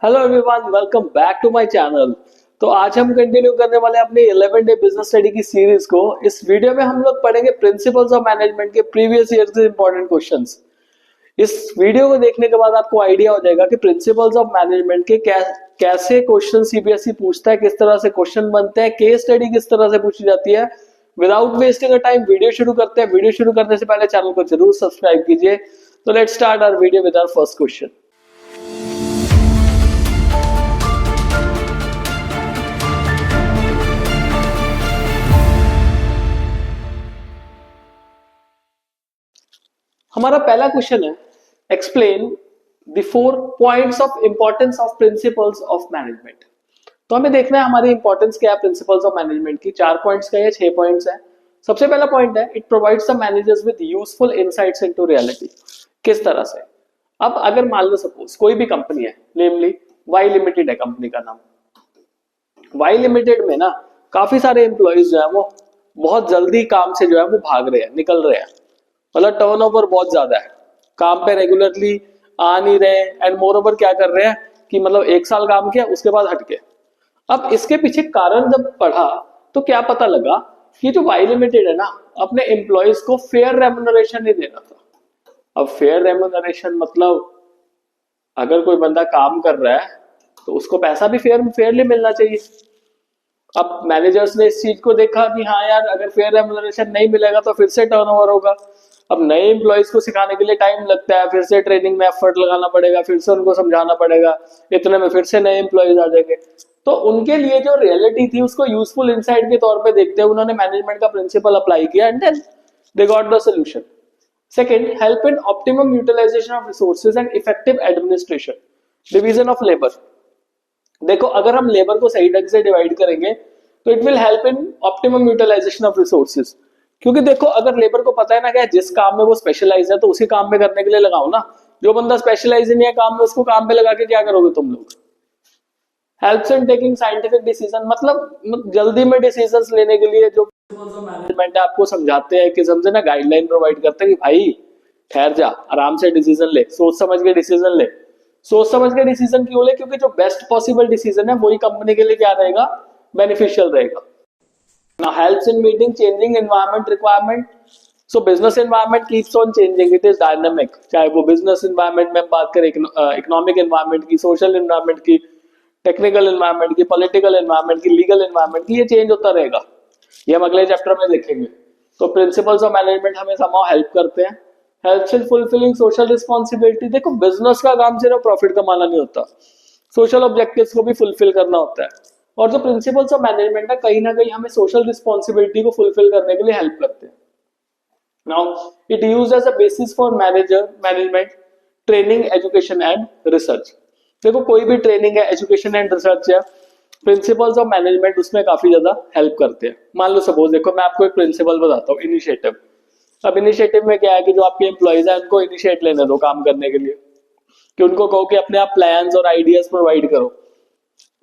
Hello everyone, welcome back to my channel. तो आज हम कंटिन्यू करने वाले हैं अपनी 11 डे बिजनेस स्टडी की सीरीज को। इस वीडियो में हम लोग पढ़ेंगे प्रिंसिपल्स ऑफ मैनेजमेंट के प्रीवियस ईयर से इंपॉर्टेंट क्वेश्चंस। इस वीडियो को देखने के बाद आपको आइडिया हो जाएगा कि प्रिंसिपल्स ऑफ मैनेजमेंट के कैसे क्वेश्चन सीबीएसई पूछता है, किस तरह से क्वेश्चन बनते हैं, केस स्टडी किस तरह से पूछी जाती है। Without wasting a time video शुरू करते हैं। वीडियो शुरू करने से पहले चैनल को जरूर सब्सक्राइब कीजिए। तो let's start our video with our first question. हमारा पहला क्वेश्चन है, explain the 4 points of importance of principles of management. तो हमें देखना है हमारी इंपॉर्टेंस क्या है प्रिंसिपल्स ऑफ मैनेजमेंट की। 4 पॉइंट्स का या 6 पॉइंट्स है। सबसे पहला पॉइंट है, it provides the managers with useful insights into reality. किस तरह से? अब अगर मान लो सपोज कोई भी कंपनी है, नेमली वाई लिमिटेड है कंपनी का नाम। वाई लिमिटेड में ना काफी सारे एम्प्लॉइज जो है वो बहुत जल्दी काम से जो है वो भाग रहे हैं, निकल रहे हैं। मतलब टर्नओवर बहुत ज्यादा है, काम पे रेगुलरली आ नहीं रहे एंड मोर ओवर क्या कर रहे हैं कि मतलब 1 साल काम किया उसके बाद हट गए। अब इसके पीछे कारण जब पढ़ा तो क्या पता लगा कि जो वाई लिमिटेड है ना अपने एम्प्लॉयज को फेयर रेम्युनरेशन नहीं दे रहा था। अब फेयर रेम्युनरेशन मतलब अगर कोई बंदा काम कर रहा है तो उसको पैसा भी फेयरली मिलना चाहिए। अब मैनेजर्स ने इस चीज को देखा कि हाँ यार, अगर फेयर रेम्युनरेशन नहीं मिलेगा तो फिर से टर्नओवर होगा। अब नए एम्प्लॉयज को सिखाने के लिए टाइम लगता है, फिर से ट्रेनिंग में एफर्ट लगाना पड़ेगा, फिर से उनको समझाना पड़ेगा, इतने में फिर से नए एम्प्लॉयज आ जाएंगे। तो उनके लिए जो रियलिटी थी उसको यूजफुल इनसाइट के तौर पे देखते हुए उन्होंने मैनेजमेंट का प्रिंसिपल अप्लाई किया and then they got the solution. Second, help in optimum utilisation of resources and effective administration, division of labour. देखो, अगर हम लेबर को सही ढंग से डिवाइड करेंगे तो it will help in optimum utilisation of resources. क्योंकि देखो, अगर लेबर को पता है ना कि जिस काम में वो स्पेशलाइज है तो उसी काम में करने के लिए लगाओ ना। जो बंदा स्पेशलाइज नहीं है काम में, उसको काम पे लगा के क्या करोगे तुम लोग? Helps in taking scientific decision, मतलब जल्दी में डिसीजंस लेने के लिए जो मैनेजमेंट आपको समझाते हैं कि समझे ना, गाइडलाइन प्रोवाइड करते हैं कि भाई ठहर जा, आराम से डिसीजन ले, सोच समझ के डिसीजन ले। सोच समझ के डिसीजन क्यों ले? क्योंकि जो बेस्ट पॉसिबल डिसीजन है वही कंपनी के लिए क्या रहेगा, बेनिफिशियल रहेगा। Now helps in meeting changing environment requirement. So business environment keeps on changing. It is dynamic. चाहे वो business environment में बात करें, economic environment की, social environment की, technical environment की, political environment की, legal environment की, ये change होता रहेगा। ये हम अगले चैप्टर में देखेंगे। तो principles of management हमें somehow help करते हैं। Helps in fulfilling social responsibility. देखो, business का काम सिर्फ प्रॉफिट कमाना नहीं होता, सोशल ऑब्जेक्टिव्स को भी फुलफिल करना होता है। और जो प्रिंसिपल्स ऑफ मैनेजमेंट है कहीं ना कहीं हमें सोशल रिस्पॉन्सिबिलिटी को फुलफिल करने के लिए हेल्प करते हैं। Now it used as a basis for management training, education and research. देखो, कोई भी ट्रेनिंग है, एजुकेशन एंड रिसर्च है, प्रिंसिपल्स ऑफ मैनेजमेंट उसमें काफी ज्यादा हेल्प करते हैं। मान लो सपोज, देखो मैं आपको एक प्रिंसिपल बताता हूँ, इनिशिएटिव। अब इनिशिएटिव में क्या है कि जो आपके एम्प्लॉइज है उनको इनिशिएट लेने दो काम करने के लिए, कि उनको कहो कि अपने आप प्लान्स और आइडियाज प्रोवाइड करो।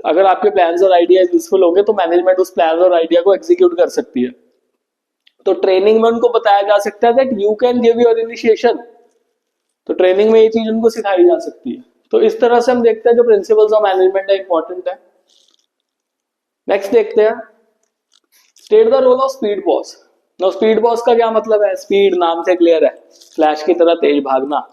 अगर आपके प्लान्स और आइडियाज यूजफुल होंगे तो मैनेजमेंट उस प्लान और आइडिया को एग्जीक्यूट कर सकती है। तो ट्रेनिंग में उनको बताया जा सकता है that you can give your initiation. तो ट्रेनिंग में ये चीज उनको सिखाई जा सकती है। तो इस तरह से हम देखते हैं जो प्रिंसिपल्स ऑफ मैनेजमेंट है इंपॉर्टेंट है। नेक्स्ट देखते हैं, state the role of speed boss. No, speed boss का क्या मतलब है? स्पीड नाम से क्लियर है, फ्लैश की तरह तेज भागना।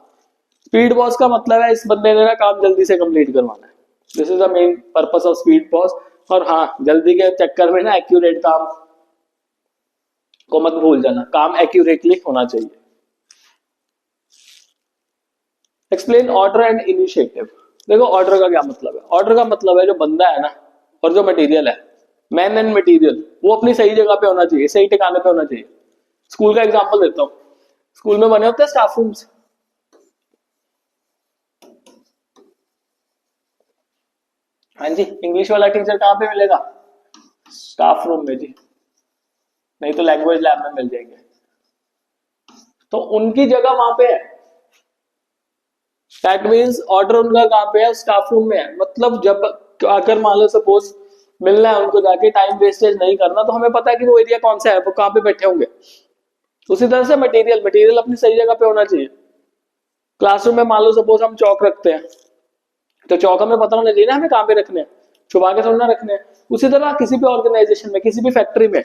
स्पीड बॉस का मतलब है इस बंदे ने ना काम जल्दी से कंप्लीट करवाना है। This is the main purpose of speed boss. और हाँ, जल्दी के चक्कर में ना एक्यूरेट काम को मत भूल जाना, काम एक्यूरेटली होना चाहिए। Explain order and initiative. देखो, ऑर्डर का क्या मतलब है? ऑर्डर का मतलब है जो बंदा है ना और जो मटेरियल है, मैन एंड मटेरियल, वो अपनी सही जगह पे होना चाहिए, सही ठिकाने पे होना चाहिए। स्कूल का एग्जांपल देता हूँ। स्कूल में बने होते हैं स्टाफ रूम्स। हाँ जी, इंग्लिश वाला टीचर कहाँ पे मिलेगा? स्टाफ रूम में जी, नहीं तो लैंग्वेज लैब में मिल जाएंगे। तो उनकी जगह वहां पे है। दैट मीन्स ऑर्डर उनका कहाँ पे है? स्टाफ रूम में है। मतलब जब अगर मान लो सपोज मिलना है उनको जाके, टाइम वेस्टेज नहीं करना, तो हमें पता है कि वो एरिया कौन सा है, वो कहाँ पे बैठे होंगे। उसी तरह से मटेरियल अपनी सही जगह पे होना चाहिए। क्लासरूम में मान लो सपोज हम चौक रखते हैं, तो चौक हमें पता होना चाहिए ना हमें कहाँ पे रखने हैं, छुपा के थोड़ा ना रखने हैं। उसी तरह किसी भी ऑर्गेनाइजेशन में, किसी भी फैक्ट्री में,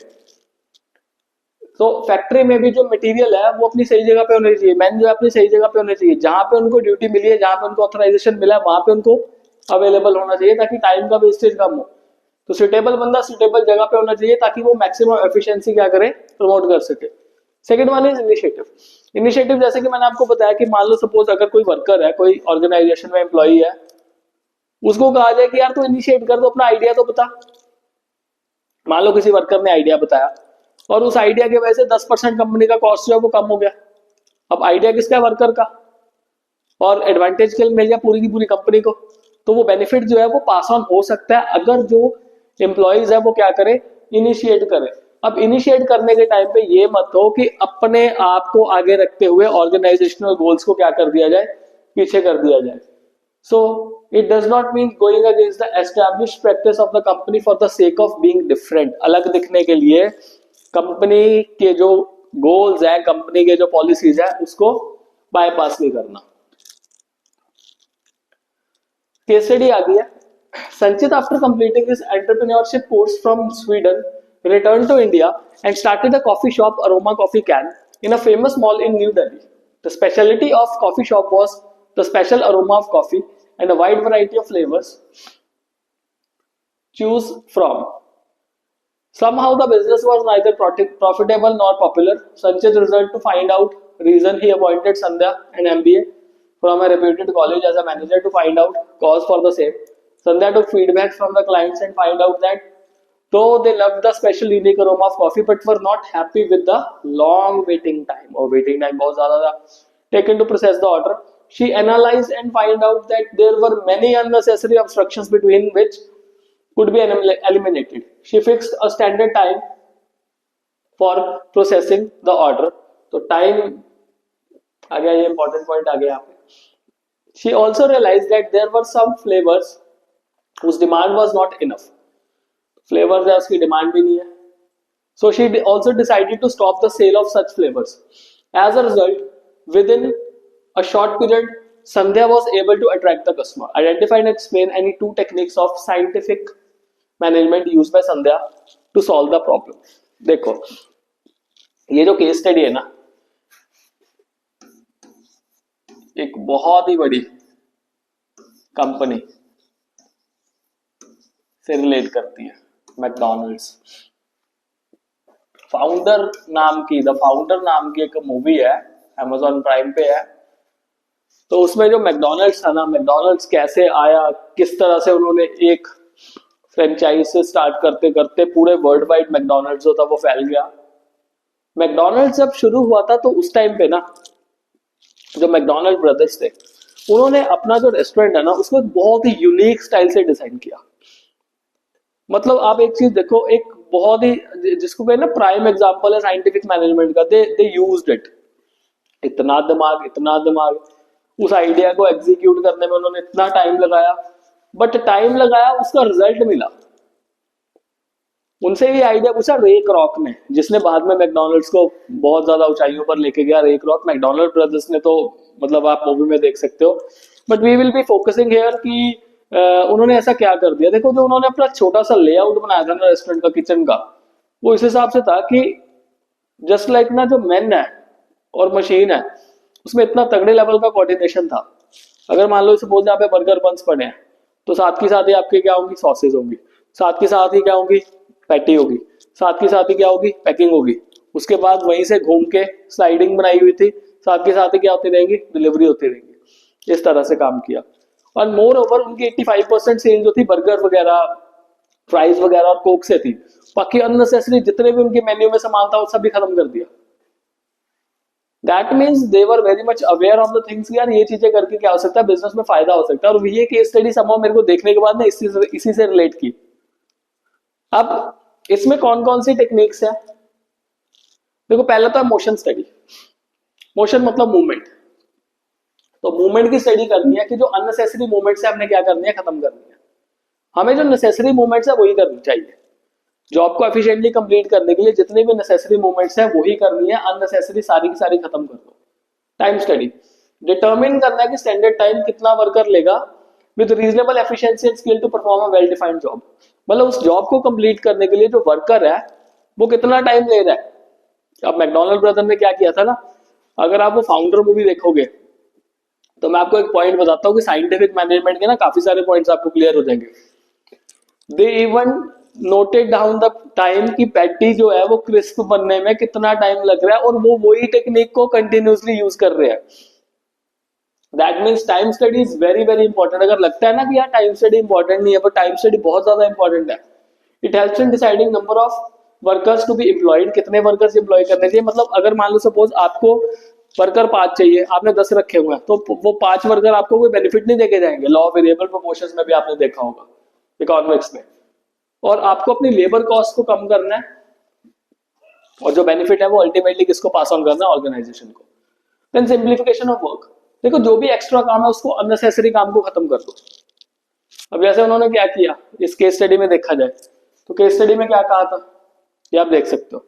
तो फैक्ट्री में भी जो मटेरियल है वो अपनी सही जगह पे होनी चाहिए, मैन जो है अपनी सही जगह पे होनी चाहिए, जहां पे उनको ड्यूटी मिली है, जहां पे उनको ऑथराइजेशन मिला है, वहां पे उनको अवेलेबल होना चाहिए ताकि टाइम का वेस्टेज कम हो। तो सुटेबल बंदा सुटेबल जगह पे होना चाहिए ताकि वो मैक्सिमम एफिशिएंसी क्या करे, प्रमोट कर सके। Second one is initiative. Initiative जैसे कि मैंने आपको बताया कि मान लो सपोज अगर कोई वर्कर है, कोई ऑर्गेनाइजेशन में एम्प्लॉई है, उसको कहा जाए कि यार तू इनिशिएट कर, तो अपना आइडिया तो बता। मान लो किसी वर्कर ने आइडिया बताया और उस आइडिया की वजह से 10% कंपनी का कॉस्ट जो है वो कम हो गया। अब आइडिया किसका है, वर्कर का, और एडवांटेज के लिए मिल गया पूरी की पूरी कंपनी को। तो वो बेनिफिट जो है वो पास ऑन हो सकता है अगर जो एम्प्लॉइज है वो क्या करे, इनिशिएट करे। अब इनिशिएट करने के टाइम पे ये मत हो कि अपने आप को आगे रखते हुए ऑर्गेनाइजेशनल गोल्स को क्या कर दिया जाए, पीछे कर दिया जाए। So it does not mean going against the established practice of the company for the sake of being different। अलग दिखने के लिए कंपनी के जो गोल्स है, कंपनी के जो पॉलिसीज है, उसको बाईपास नहीं करना। केस स्टडी आ गई है। संचित after completing his entrepreneurship course from Sweden returned to India and started a coffee shop, Aroma Coffee Can, in a famous mall in New Delhi. The specialty of coffee shop was the special aroma of coffee and a wide variety of flavors choose from. Somehow the business was neither profitable nor popular. Sanchit resolved to find out reason. He appointed Sandhya, an MBA from a reputed college, as a manager to find out cause for the same. Sandhya took feedback from the clients and find out that though they loved the special unique aroma of coffee but were not happy with the long waiting time, or waiting time बहुत ज़्यादा था, taken to process the order. She analyzed and find out that there were many unnecessary obstructions between which could be eliminated. She fixed a standard time for processing the order. तो time आ गया, ये important point आ गया यहाँ पे। She also realized that there were some flavors whose demand was not enough. Flavours है उसकी demand भी नहीं है। So she also decided to stop the sale of such flavours. As a result, within a short period, Sandhya was able to attract the customer. Identify and explain any 2 techniques of scientific management use by Sandhya to solve the problem. देखो ये जो case study है ना, एक बहुत ही बड़ी company से relate करती है, मैकडॉनल्ड्स। फाउंडर नाम की, द फाउंडर नाम की एक मूवी है, Amazon प्राइम पे है। तो उसमें जो मैकडॉनल्ड्स था ना, मैकडॉनल्ड्स कैसे आया, किस तरह से उन्होंने एक फ्रेंचाइज से स्टार्ट करते करते पूरे वर्ल्ड वाइड मैकडॉनल्ड्स जो था वो फैल गया। मैकडॉनल्ड्स जब शुरू हुआ था तो उस टाइम पे ना जो मैकडॉनल्ड ब्रदर्स थे, उन्होंने अपना जो रेस्टोरेंट है ना उसको बहुत ही यूनिक स्टाइल से डिजाइन किया। मतलब आप एक चीज देखो, एक बहुत ही जिसको कहते हैं ना प्राइम एग्जांपल है साइंटिफिक मैनेजमेंट का, दे यूज्ड इट। इतना दिमाग उस आइडिया को एग्जीक्यूट करने में उन्होंने इतना टाइम लगाया, बट टाइम लगाया उसका रिजल्ट मिला। उनसे ये आइडिया पूछा रे क्रॉक ने, जिसने बाद में मैकडॉनल्ड्स को बहुत ज्यादा ऊंचाइयों पर लेके गया। रे क्रॉक मैकडॉनल्ड ब्रदर्स ने तो मतलब आप मूवी में देख सकते हो, but we will be focusing here कि उन्होंने ऐसा क्या कर दिया। देखो जो उन्होंने अपना छोटा सा लेआउट बनाया था ना रेस्टोरेंट का, किचन का, वो इस हिसाब से था कि जस्ट लाइक ना जो मेन है और मशीन है उसमें इतना तगड़े लेवल का कोऑर्डिनेशन था। अगर मान लो सपोज यहाँ पे बर्गर बंस पड़े हैं तो साथ के साथ ही आपके क्या होंगी, सॉसेज होंगी, साथ के साथ ही क्या होगी, पैटी होगी, साथ के साथ ही क्या होगी, पैकिंग होगी। उसके बाद वहीं से घूम के स्लाइडिंग बनाई हुई थी, साथ के साथ ही क्या होती रहेंगी, डिलीवरी होती रहेंगी। इस तरह से काम किया। और मोर ओवर उनकी 85% सेल जो थी बर्गर वगैरह, फ्राइज वगैरह और कोक से थी। बाकी अननेसेसरी जितने भी उनके मेन्यू में सामान था वो सब भी खत्म कर दिया। That means they were very much aware of the things, यार ये चीजें करके क्या हो सकता है, बिजनेस में फायदा हो सकता है। और ये केस स्टडी समहाउ मेरे को देखने के बाद ना इसी से रिलेट की। अब इसमें कौन कौन सी टेक्निक्स है, देखो पहला तो है मोशन स्टडी। मोशन मतलब मूवमेंट। तो मूवमेंट की स्टडी करनी है कि जो अननेसेसरी मूवमेंट्स है हमने क्या करनी है, खत्म करनी है। हमें जो नेसेसरी मूवमेंट्स है वही करनी चाहिए। जॉब को एफिशिएंटली कंप्लीट करने के लिए जितनी भी नेसेसरी मूवमेंट्स है वही करनी है, अननेसेसरी सारी की सारी खत्म कर दो। टाइम स्टडी डिटरमिन करना है कि स्टैंडर्ड टाइम कितना वर्कर लेगा with reasonable efficiency and skill to perform a well defined job. मतलब उस जॉब को कंप्लीट करने के लिए जो वर्कर है वो कितना टाइम ले रहा है। अब मैकडॉनल्ड ब्रदर ने क्या किया था ना, अगर आप वो फाउंडर मूवी देखोगे तो मैं आपको एक पॉइंट बताता हूँ कि साइंटिफिक मैनेजमेंट के ना काफी सारे पॉइंट्स आपको क्लियर हो जाएंगे। They even noted down the time की पैटी जो है वो क्रिस्प बनने में कितना टाइम लग रहा है, और वो वही टेक्निक को कंटिन्यूसली यूज कर रहे हैं। That means time study is very very important. अगर लगता है ना कि यार टाइम स्टडी इंपॉर्टेंट नहीं है, पर टाइम स्टडी बहुत ज्यादा इंपॉर्टेंट है। It helps in deciding number of workers to be employed, कितने वर्कर्स एम्प्लॉय करने चाहिए। मतलब अगर मान लो सपोज आपको वर्कर 5 चाहिए, आपने 10 रखे हुए हैं, तो वो 5 वर्कर आपको कोई बेनिफिट नहीं देके जाएंगे। लॉ ऑफ वेरिएबल प्रोपोर्शंस में भी आपने देखा होगा इकोनॉमिक्स में। और आपको अपनी लेबर कॉस्ट को कम करना है, और जो बेनिफिट है वो अल्टीमेटली किसको पास ऑन करना है, ऑर्गेनाइजेशन को। देन सिंप्लीफिकेशन ऑफ वर्क, देखो जो भी एक्स्ट्रा काम है उसको, अननेसेसरी काम को खत्म कर दो। अब जैसे उन्होंने क्या किया इस केस स्टडी में देखा जाए, तो केस स्टडी में क्या कहा था ये आप देख सकते हो।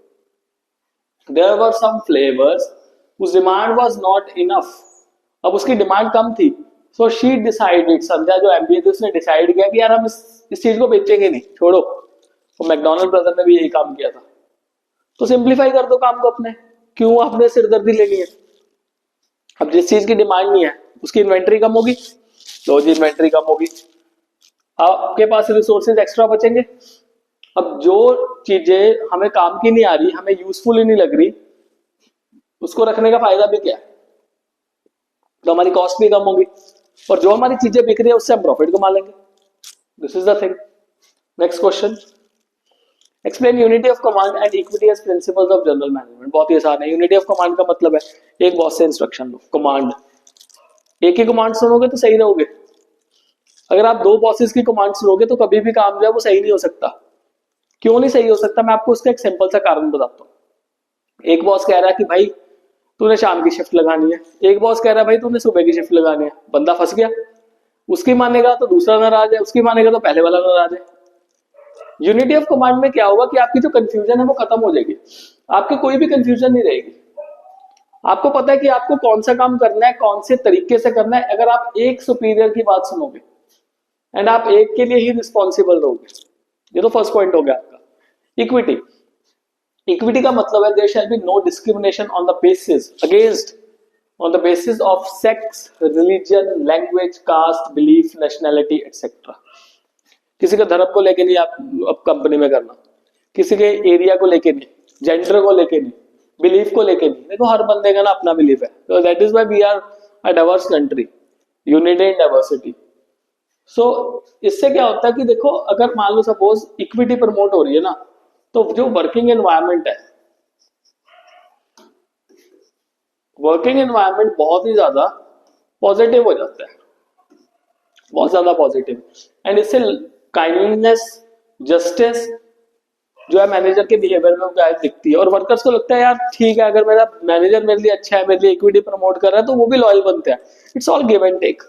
There were some flavours whose demand was not enough, अब उसकी डिमांड कम थी, सो शी डिसाइडेड, संध्या जो एमबीए थी उसने डिसाइड किया कि यार हम इस चीज को बेचेंगे नहीं, छोड़ो। तो मैकडॉनल्ड ब्रदर ने भी यही काम किया था। तो सिंप्लीफाई कर दो काम को अपने, क्यों आपने सिरदर्दी लेनी है। अब जिस चीज की डिमांड नहीं है उसकी इन्वेंट्री कम होगी, लो जी इन्वेंट्री कम होगी, आपके पास रिसोर्सेज एक्स्ट्रा बचेंगे। अब जो चीजें हमें काम की नहीं आ रही, हमें यूजफुल ही नहीं लग रही, उसको रखने का फायदा भी क्या है, तो हमारी कॉस्ट भी कम होगी, और जो हमारी चीजें बिक रही है उससे हम प्रॉफिट कमा लेंगे। This is the thing. Next question, explain unity of command and equity as principles of general management. बहुत ही आसान है। यूनिटी ऑफ कमांड का मतलब है एक बॉस से इंस्ट्रक्शन लो, कमांड एक ही कमांड सुनोगे तो सही रहोगे। अगर आप 2 बॉसेस की कमांड सुनोगे तो कभी भी काम जो है वो सही नहीं हो सकता। क्यों नहीं सही हो सकता, मैं आपको उसका एक सिंपल सा कारण बताता हूँ। एक बॉस कह रहा है कि भाई तूने शाम की शिफ्ट लगानी है, एक बॉस कह रहा है भाई तूने सुबह की शिफ्ट लगानी है, बंदा फंस गया। उसकी मानेगा तो दूसरा नाराज है, उसकी मानेगा तो पहले वाला नाराज है। यूनिटी ऑफ कमांड में क्या होगा कि आपकी जो कंफ्यूजन है वो खत्म हो जाएगी, आपकी कोई भी कंफ्यूजन नहीं रहेगी। आपको पता है कि आपको कौन सा काम करना है, कौन से तरीके से करना है। अगर आप एक सुपीरियर की बात सुनोगे एंड आप एक के लिए ही रिस्पॉन्सिबल रहोगे, ये तो फर्स्ट पॉइंट हो गया आपका। इक्विटी, इक्विटी का मतलब है there shall be no discrimination on the basis against on the basis of sex, religion, language, caste, belief, nationality etcetera. किसी का धर्म को लेके नहीं आप अब कंपनी में करना, किसी के एरिया को लेके नहीं, जेंडर को लेके नहीं, बिलीफ को लेके नहीं। देखो हर बंदे का ना अपना बिलीफ है, तो that is why we are a diverse country, unity in diversity. So इससे क्या होता है कि देखो अगर मान लो सपोज इक्विटी प्रमोट हो रही है ना, तो जो वर्किंग एनवायरनमेंट है, वर्किंग एनवायरनमेंट बहुत ही ज्यादा पॉजिटिव हो जाता है, बहुत ज्यादा पॉजिटिव। एंड इससे काइंडनेस, जस्टिस जो है मैनेजर के बिहेवियर में क्या दिखती है, और वर्कर्स को लगता है यार ठीक है अगर मेरा मैनेजर मेरे लिए अच्छा है, मेरे लिए इक्विटी प्रमोट कर रहा है, तो वो भी लॉयल बनते हैं। It's all give and take.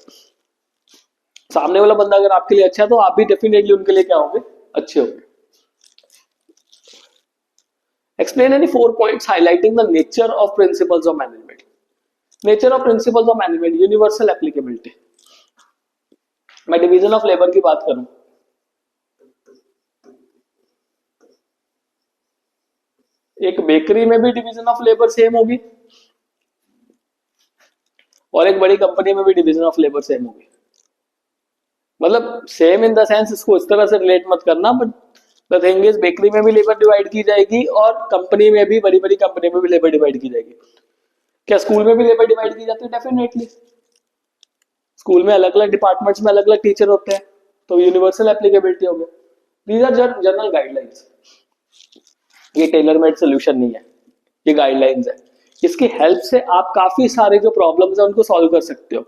सामने वाला बंदा अगर आपके लिए अच्छा है तो आप भी डेफिनेटली उनके लिए क्या होंगे, अच्छे होंगे। Explain any 4 points highlighting the nature of principles of management. Nature of principles of management, universal applicability. मैं डिवीजन ऑफ लेबर की बात करूं, एक बेकरी में भी डिवीजन ऑफ लेबर सेम होगी और एक बड़ी कंपनी में भी डिवीजन ऑफ लेबर सेम होगी। मतलब सेम इन द सेंस, इसको इस तरह से रिलेट मत करना, but the thing is bakery में भी लेबर डिवाइड की जाएगी और कंपनी में भी, बड़ी बड़ी कंपनी में भी लेबर डिवाइड की जाएगी। क्या स्कूल में भी लेबर डिवाइड की जाती है? डेफिनेटली। स्कूल में अलग अलग डिपार्टमेंट्स में अलग अलग टीचर होते हैं, तो यूनिवर्सल एप्लीकेबिलिटी हो गया। दीज आर जनरल गाइडलाइंस, ये टेलर मेड सोल्यूशन नहीं है, ये गाइडलाइंस है। इसकी हेल्प से आप काफी सारे जो प्रॉब्लम्स है उनको सॉल्व कर सकते हो।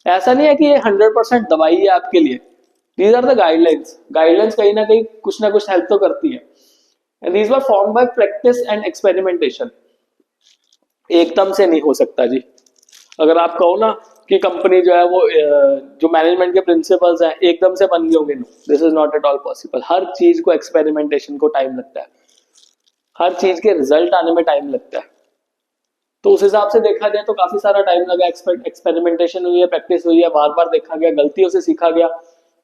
ऐसा नहीं है कि ये 100% दवाई है आपके लिए। These are the guidelines. Guidelines कहीं ना कुछ हेल्प तो करती है। And these were form by practice and experimentation. एकदम से नहीं हो सकता जी। अगर आप कहो ना कि कंपनी जो है वो जो मैनेजमेंट के प्रिंसिपल्स हैं एकदम से बन गए होंगे, this is not at all possible. हर चीज को एक्सपेरिमेंटेशन को टाइम लगता है, हर चीज के रिजल्ट आने में टाइम लगता है। तो उस हिसाब से देखा जाए तो काफी सारा टाइम लगा, एक्सपेरिमेंटेशन हुई है, प्रैक्टिस हुई है, बार बार देखा गया, गलतियों से सीखा गया,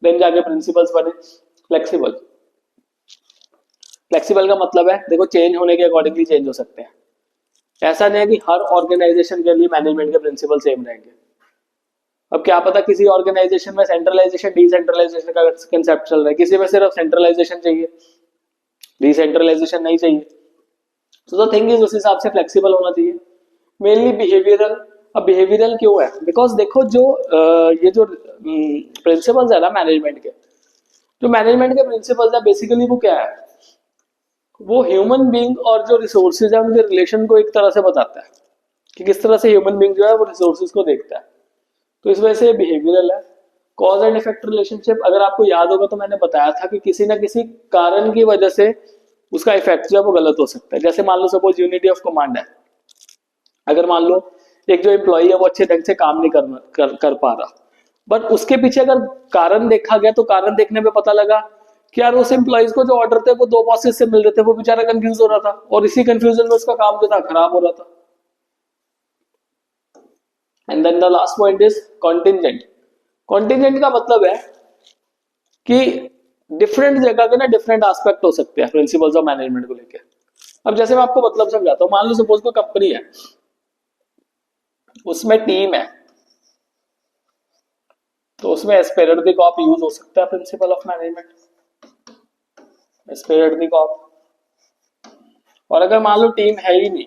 देन जाके प्रिंसिपल्स बने। फ्लेक्सिबल, फ्लेक्सिबल का मतलब है देखो चेंज होने के अकॉर्डिंगली चेंज हो सकते हैं। ऐसा नहीं है कि हर ऑर्गेनाइजेशन के लिए मैनेजमेंट के प्रिंसिपल सेम रहेंगे। अब क्या पता किसी ऑर्गेनाइजेशन में सेंट्रलाइजेशन डिसेंट्रलाइजेशन का कंसेप्ट चल रहा है, किसी में सिर्फ सेंट्रलाइजेशन चाहिए, डिसेंट्रलाइजेशन नहीं चाहिए। तो द थिंग इज उस हिसाब से फ्लेक्सिबल होना चाहिए। Mainly behavioural. अब बिहेवियरल क्यों है? बिकॉज देखो जो ये जो प्रिंसिपल्स है ना मैनेजमेंट के, जो मैनेजमेंट के प्रिंसिपल्स है बेसिकली वो क्या है, वो ह्यूमन बीइंग और जो रिसोर्सेज है उनके रिलेशन को एक तरह से बताता है कि किस तरह से ह्यूमन बीइंग जो है वो रिसोर्सेज को देखता है। तो इस वजह से बिहेवियरल है। कॉज एंड इफेक्ट रिलेशनशिप, अगर आपको याद होगा तो मैंने बताया था कि किसी ना किसी कारण की वजह से उसका इफेक्ट जो है वो गलत हो सकता है। जैसे मान लो सपोज यूनिटी ऑफ कमांड है, अगर मान लो एक जो एम्प्लॉई है वो अच्छे ढंग से काम नहीं कर पा रहा, बट उसके पीछे अगर कारण देखा गया तो कारण देखने में पता लगा कि यार उस एम्प्लॉइज को जो ऑर्डर थे वो दो बॉसेस से मिल रहे थे, वो बेचारा कंफ्यूज हो रहा था और इसी कंफ्यूजन में उसका काम जो था खराब हो रहा था। And then the last point is contingent. Contingent का मतलब है कि डिफरेंट जगह के ना डिफरेंट एस्पेक्ट हो सकते हैं प्रिंसिपल्स ऑफ मैनेजमेंट को लेके। अब जैसे मैं आपको मतलब समझाता हूँ, मान लो सपोज कोई कंपनी है, उसमें टीम है, तो उसमें एस्पेरेट द कॉप यूज हो सकता है principle of management, esprit de corps. और अगर मान लो टीम है ही नहीं,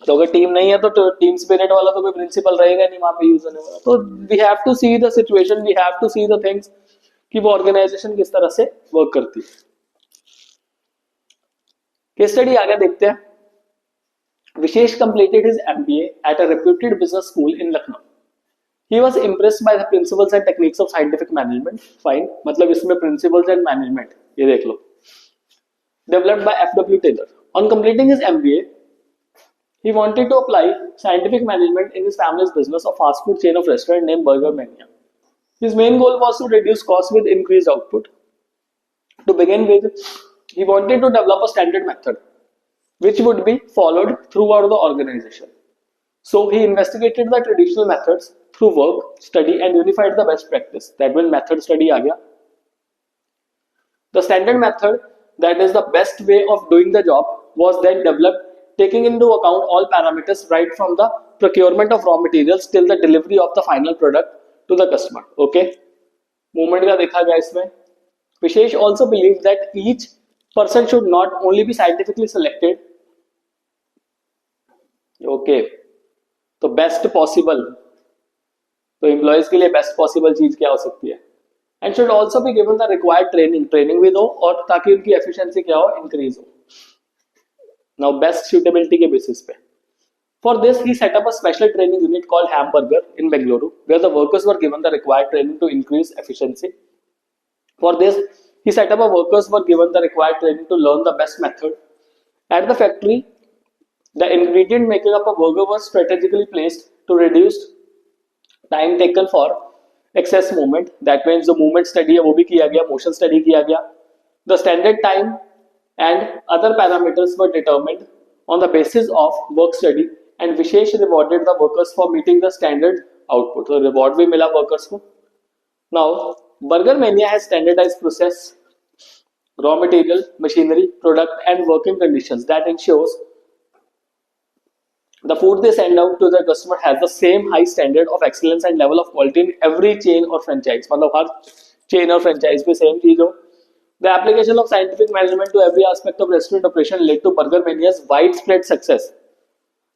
तो अगर टीम नहीं है तो टीम स्पिरिट वाला तो कोई प्रिंसिपल रहेगा नहीं वहां पे यूज होने वाला। तो we have to see the situation, we have to see the things कि वो ऑर्गेनाइजेशन किस तरह से वर्क करती है। केस स्टडी आगे देखते हैं। विशेष completed his MBA at a reputed business school in Lucknow. He was impressed by the principles and techniques of scientific management. Fine, मतलब इसमें principles and management ये देख लो, developed by F.W. Taylor. On completing his MBA, he wanted to apply scientific management in his family's business of fast food chain of restaurant named Burger Mania. His main goal was to reduce costs with increased output. To begin with, he wanted to develop a standard method which would be followed throughout the organization. So he investigated the traditional methods through work, study and unified the best practice. That when method study आ गया. The standard method, that is the best way of doing the job, was then developed taking into account all parameters right from the procurement of raw materials till the delivery of the final product to the customer. Okay? Movement का देखा गया इसमें. Vishesh also believed that each person should not only be scientifically selected. Okay, तो best possible, तो employees के लिए best possible चीज क्या हो सकती है, and should also be given the required training भी दो, और ताकि उनकी एफिशिएंसी क्या हो, इंक्रीज हो। नाउ बेस्ट सूटेबिलिटी के बेसिस पे, for this he set up a special training unit called hamburger in Bengaluru, where the workers were given the required training to increase efficiency. For this he set up a workers were given the required training to learn the best method. At the factory, the ingredient making up a burger was strategically placed to reduce time taken for excess movement. That means the movement study है वो भी किया गया, motion study किया गया. The standard time and other parameters were determined on the basis of work study, and Vishesh rewarded the workers for meeting the standard output. तो reward भी मिला workers को. Now, Burger Mania has standardized process, raw material, machinery, product and working conditions that ensures the food they send out to the customer has the same high standard of excellence and level of quality in every chain or franchise. मतलब हर chain और franchise पे same चीज हो. The application of scientific management to every aspect of restaurant operation led to Burger Mania's widespread success.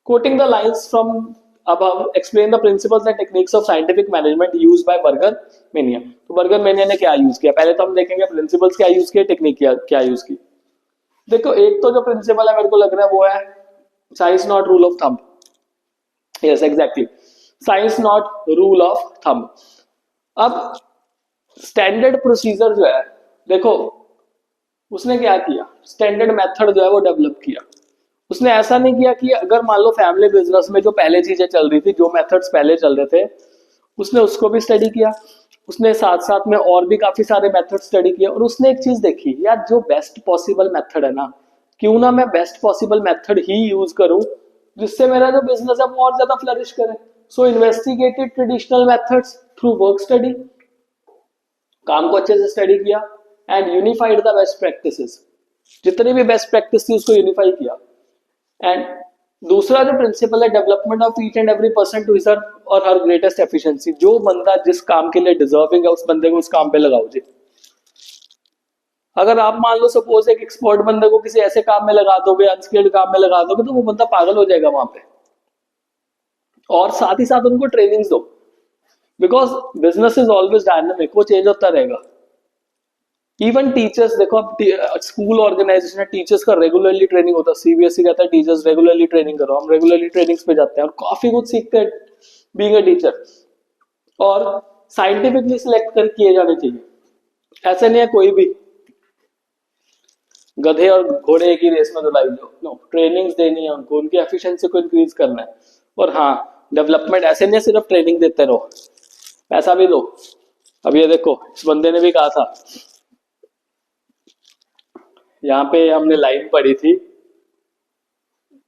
Quoting the lines from above, explain the principles and techniques of scientific management used by Burger Mania. तो Burger Mania ने क्या use किया, पहले तो हम देखेंगे principles क्या use किए, टेक्निक क्या यूज की। देखो एक तो जो प्रिंसिपल है मेरे को लग रहा है वो है science not rule of thumb. Yes exactly, science not rule of thumb. अब स्टैंडर्ड प्रोसीजर जो है, देखो उसने क्या किया, स्टैंडर्ड मेथड जो है वो डेवलप किया। उसने ऐसा नहीं किया कि अगर मान लो फैमिली बिजनेस में जो पहले चीजें चल रही थी, जो मेथड्स पहले चल रहे थे, उसने उसको भी स्टडी किया, उसने साथ साथ में और भी काफी सारे मेथड स्टडी किए, और उसने एक चीज देखी, यार जो बेस्ट पॉसिबल मेथड है ना, क्यों ना मैं बेस्ट पॉसिबल मेथड ही यूज करूं जिससे मेरा जो बिजनेस है वो और ज्यादा फ्लरिश करे. So investigated traditional methods through work study, काम को अच्छे से स्टडी किया, and unified the best practices, जितनी भी बेस्ट प्रैक्टिस थी उसको यूनिफाई किया. एंड दूसरा जो प्रिंसिपल है, development of each and every person to his और हर ग्रेटेस्ट एफिशिएंसी. जो बंदा जिस काम के लिए डिजर्विंग है उस बंदे को उस काम पे लगाओ जी. अगर आप मान लो सपोज एक एक्सपर्ट बंदे को किसी ऐसे काम में लगा दोगे, अनस्किल्ड काम में लगा दोगे, तो वो बंदा पागल हो जाएगा वहां पे. और साथ ही साथ उनको ट्रेनिंग्स दो, because business is always dynamic, वो चेंज होता रहेगा. इवन टीचर्स देखो, अब स्कूल ऑर्गेनाइजेशन है, टीचर्स का रेगुलरली ट्रेनिंग होता है. सीबीएसई कहता है टीचर्स रेगुलरली ट्रेनिंग करो. हम रेगुलरली ट्रेनिंग्स पे जाते हैं और काफी कुछ सीखते हैं बीइंग अ टीचर. और साइंटिफिकली सिलेक्ट कर किए जाने चाहिए. ऐसा नहीं है कोई भी गधे और घोड़े की रेस में दौड़ाई दो. नो, ट्रेनिंग्स देनी है उनको, उनकी एफिशिएंसी को इंक्रीज करना है. और हाँ, डेवलपमेंट ऐसे नहीं सिर्फ ट्रेनिंग देते रहो, पैसा भी दो. अब ये देखो, इस बंदे ने भी कहा था, यहाँ पे हमने लाइन पढ़ी थी,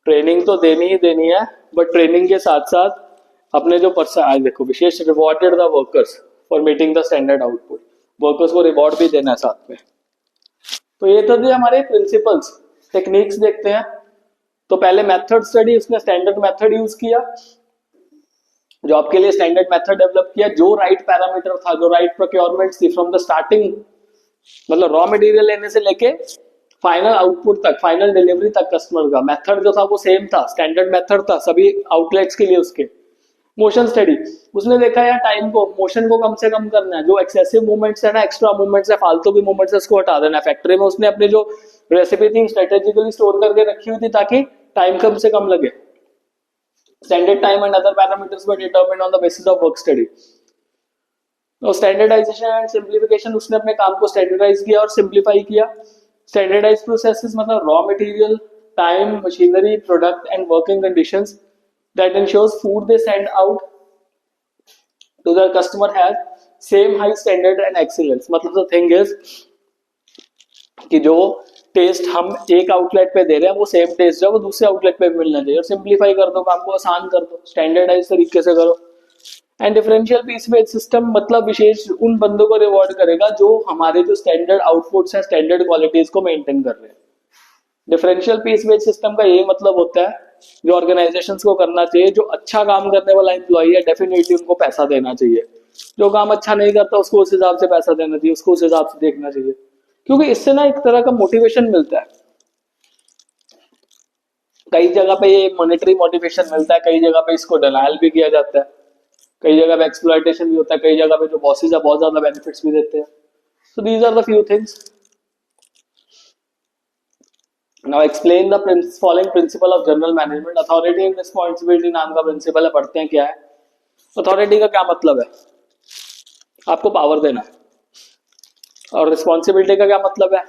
ट्रेनिंग तो देनी ही देनी है, बट ट्रेनिंग के साथ साथ अपने जो पर्सन, आज देखो, विशेष rewarded the workers for meeting the standard output. Workers को रिवॉर्ड भी देना है साथ में. तो ये तो जो हमारे प्रिंसिपल्स, टेक्निक्स देखते हैं. तो पहले मेथड स्टडी, उसने स्टैंडर्ड मेथड यूज किया, जॉब के लिए स्टैंडर्ड मेथड डेवलप किया, जो राइट पैरामीटर था, जो राइट प्रोक्योरमेंट थी फ्रॉम द स्टार्टिंग, मतलब रॉ मटेरियल लेने से लेके फाइनल आउटपुट तक, फाइनल डिलीवरी तक कस्टमर का मेथड जो था वो सेम था, स्टैंडर्ड मेथड था सभी आउटलेट्स के लिए. उसके मोशन स्टडी, उसने देखा यार टाइम को, मोशन को कम से कम करना है. जो एक्सेसिव मूवमेंट्स है ना, एक्स्ट्रा मूवमेंट्स है, फालतू की मूवमेंट्स है, उसको हटा देना है. फैक्ट्री में उसने अपनी जो रेसिपी थी स्ट्रेटेजिकली स्टोर करके रखी हुई थी ताकि टाइम कम से कम लगे. Standard time and other parameters were determined on the basis of work study. तो स्टैंडर्डाइजेशन एंड सिंप्लीफिकेशन, उसने अपने काम को स्टैंडर्डाइज किया और सिंप्लीफाई किया. स्टैंडर्डाइज प्रोसेसेस मतलब raw material, time, machinery, product and working conditions that ensures food they send out to their customer has same high standard and excellence. मतलब the thing is कि जो टेस्ट हम एक outlet पे दे रहे हैं वो सेम टेस्ट जो वो दूसरे आउटलेट पे भी मिलना चाहिए. और सिंप्लीफाई कर दो, काम को आसान कर दो, स्टैंडर्डाइज तरीके से करो. And differential piece based system मतलब विशेष उन बंदों को रिवॉर्ड करेगा जो हमारे जो स्टैंडर्ड आउटपुट्स हैं, स्टैंडर्ड क्वालिटीज को मेंटेन कर रहे हैं. डिफरेंशियल पीस बेस्ड सिस्टम का यही मतलब होता है, जो ऑर्गेनाइजेशंस को करना चाहिए, जो अच्छा काम करने वाला एम्प्लॉई है डेफिनेटली उनको पैसा देना चाहिए. जो काम अच्छा नहीं करता उसको उस हिसाब से पैसा देना चाहिए, उसको उस हिसाब से देखना चाहिए. क्योंकि इससे ना एक तरह का मोटिवेशन मिलता है. कई जगह पे ये मॉनेटरी मोटिवेशन मिलता है, कई जगह पे इसको डिनायल भी किया जाता है, कई जगह पे एक्सप्लॉयटेशन भी होता है, कई जगह पे जो बॉसेस है बहुत ज्यादा बेनिफिट्स भी देते हैं. So these are the few things. Now explain the following principle of general management. Authority and responsibility नाम का प्रिंसिपल है, पढ़ते हैं क्या है. अथॉरिटी का क्या मतलब है, आपको पावर देना है. और रिस्पॉन्सिबिलिटी का क्या मतलब है,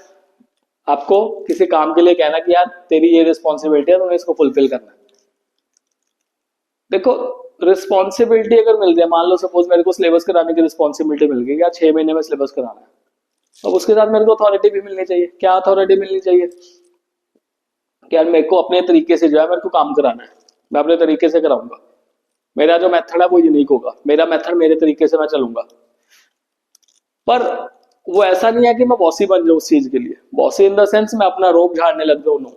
आपको किसी काम के लिए कहना कि यार तेरी ये रिस्पॉन्सिबिलिटी है, तुम्हें इसको फुलफिल करना है. देखो, रिस्पॉन्सिबिलिटी अगर मिल जाए, मान लो सपोज मेरे को सिलेबस कराने की रिस्पॉन्सिबिलिटी मिल गई, यार 6 महीने में सिलेबस कराना है, अब उसके साथ मेरे को अथॉरिटी भी मिलनी चाहिए. क्या अथॉरिटी मिलनी चाहिए, यार मेरे को अपने तरीके से जो है मेरे को काम कराना है, मैं अपने तरीके से कराऊंगा, मेरा जो मेथड है वो यूनिक होगा, मेरा मेथड मेरे तरीके से मैं चलूंगा. पर वो ऐसा नहीं है कि मैं बॉसी बन जाऊं उस चीज के लिए. बॉसी इन द सेंस मैं अपना रोब झाड़ने लग जाऊं. नो,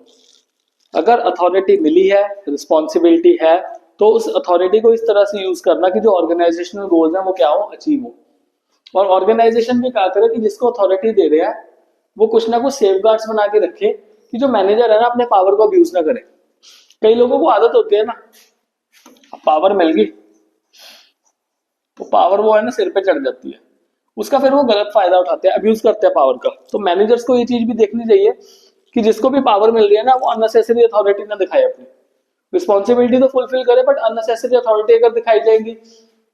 अगर अथॉरिटी मिली है, रिस्पॉन्सिबिलिटी है, तो उस अथॉरिटी को इस तरह से यूज करना कि जो ऑर्गेनाइजेशनल गोल्स हैं वो क्या हो, अचीव हो. और ऑर्गेनाइजेशन भी क्या करे कि जिसको अथॉरिटी दे रहे हैं वो कुछ ना कुछ सेफगार्ड्स बना के रखे कि जो मैनेजर है ना अपने पावर को अब्यूज ना करे. कई लोगों को आदत होती है ना, पावर मिल गई तो पावर वो है ना सिर पे चढ़ जाती है, उसका फिर वो गलत फायदा उठाते हैं, अब्यूज करते हैं पावर का. तो मैनेजर्स को ये चीज भी देखनी चाहिए कि जिसको भी पावर मिल रही है ना वो अननेसेसरी अथॉरिटी ना दिखाए, अपनी रिस्पॉन्सिबिलिटी तो फुलफिल करे, बट अननेसेसरी अथॉरिटी अगर दिखाई जाएगी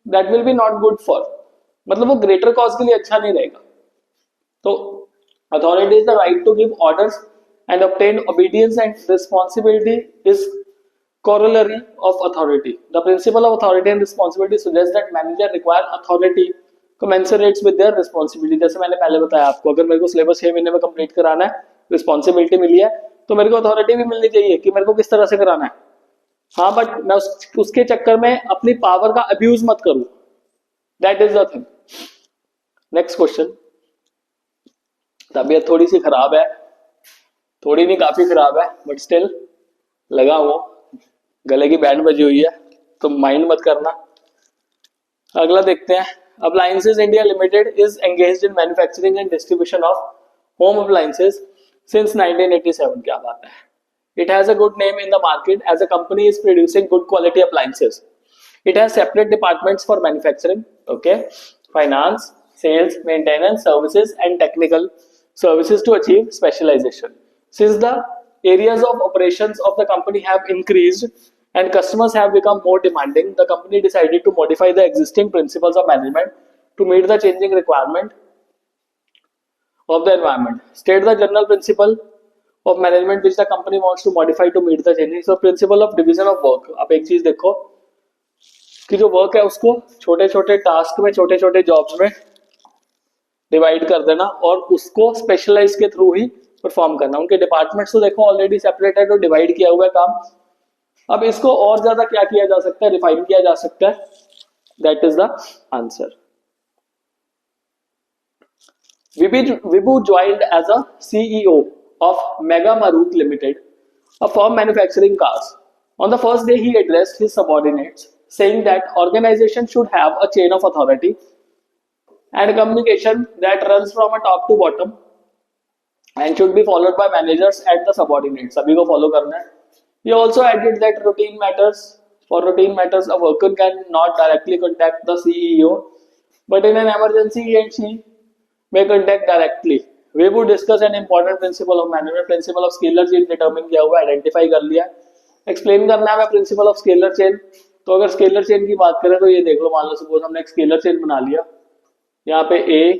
that will be not good for, मतलब वो ग्रेटर कॉज के लिए अच्छा नहीं रहेगा. तो authority is the right to give orders and obtain obedience, and responsibility is corollary of authority. The principle of authority and responsibility suggests that manager require authority commensurates with their responsibility. जैसे मैंने पहले बताया आपको, अगर मेरे को syllabus 6 महीने में कंप्लीट कराना है, रिस्पॉन्सिबिलिटी मिली है, तो मेरे को अथॉरिटी भी मिलनी चाहिए कि मेरे को किस तरह से कराना है। हाँ, बट मैं उसके चक्कर में अपनी पावर का अब्यूज मत करूं, that is the thing. Next question. तबीयत थोड़ी सी खराब है, थोड़ी नहीं काफी खराब है, बट स्टिल लगा हुआ, गले की बैंड बजी हुई है, तो माइंड मत करना। अगला देखते हैं। Appliances India limited is engaged in manufacturing and distribution of home appliances since 1987। क्या बात है। It has a good name in the market as a company is producing good quality appliances. It has separate departments for manufacturing, okay, finance, sales, maintenance, services, and technical services to achieve specialization. Since the areas of operations of the company have increased and customers have become more demanding, the company decided to modify the existing principles of management to meet the changing requirement of the environment. State the general principle of management which the company wants to modify to meet the changing. So principle of division of work. आप एक चीज देखो कि जो work है उसको छोटे छोटे टास्क में, छोटे छोटे जॉब्स में डिवाइड कर देना और उसको स्पेशलाइज के थ्रू ही परफॉर्म करना। उनके डिपार्टमेंट्स तो देखो ऑलरेडी सेपरेटेड और डिवाइड किया हुआ है काम। अब इसको और ज्यादा क्या किया जा सकता है, रिफाइन किया जा सकता है। That is the answer. Vibhu joined as a CEO of Mega Maruti Limited, a firm manufacturing cars. On the first day, he addressed his subordinates, saying that organization should have a chain of authority and communication that runs from a top to bottom and should be followed by managers and the subordinates. सभी को follow करना है. He also added that for routine matters, a worker can not directly contact the CEO, but in an emergency, he and she may contact directly. We would discuss an important principle of management, principle of scalar chain determine किया हुआ, identify कर लिया, explain करना है हमें principle of scalar chain. तो अगर scalar chain की बात करें तो ये देख लो, मान लो सपोज हमने एक स्केलर चेन बना लिया, यहाँ पे A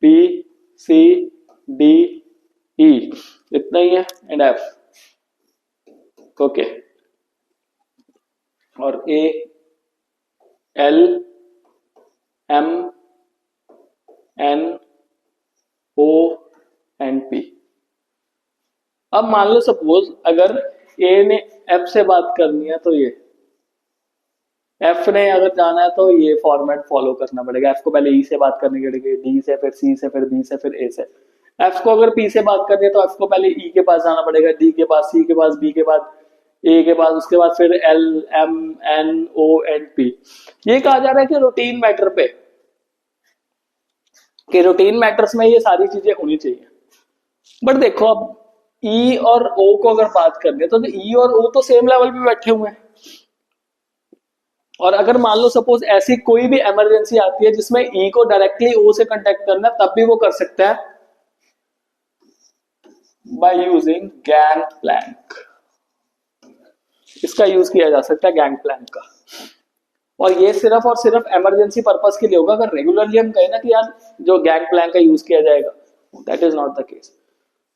B C D E इतना ही है एंड एफ, ओके, और A L M N O and P. अब मान लो सपोज अगर ए ने एफ से बात करनी है तो ये, एफ ने अगर जाना है तो ये फॉर्मेट फॉलो करना पड़ेगा। एफ को पहले ई से बात करनी पड़ेगी, डी से, फिर सी से, फिर बी से, फिर ए से। एफ को अगर पी से बात करनी है तो एफ को पहले ई के पास जाना पड़ेगा, डी के पास, सी के पास, बी के पास, ए के पास, उसके बाद फिर L M N O and P. ये कहा जा रहा है कि रूटीन मैटर पे, कि रूटीन मैटर्स में ये सारी चीजें होनी चाहिए। बट देखो अब ई और ओ को अगर बात करनी है तो ई और ओ तो सेम लेवल पे बैठे हुए हैं, और अगर मान लो सपोज ऐसी कोई भी इमरजेंसी आती है जिसमें ई को डायरेक्टली ओ से कांटेक्ट करना है, तब भी वो कर सकता है बाय यूजिंग गैंग प्लैंक। इसका यूज किया जा सकता है गैंग प्लैंक का, और ये सिर्फ और सिर्फ इमरजेंसी पर्पस के लिए होगा। अगर रेगुलरली हम कहें ना कि यार जो गैंग प्लैंक का यूज किया जाएगा, that is not the case.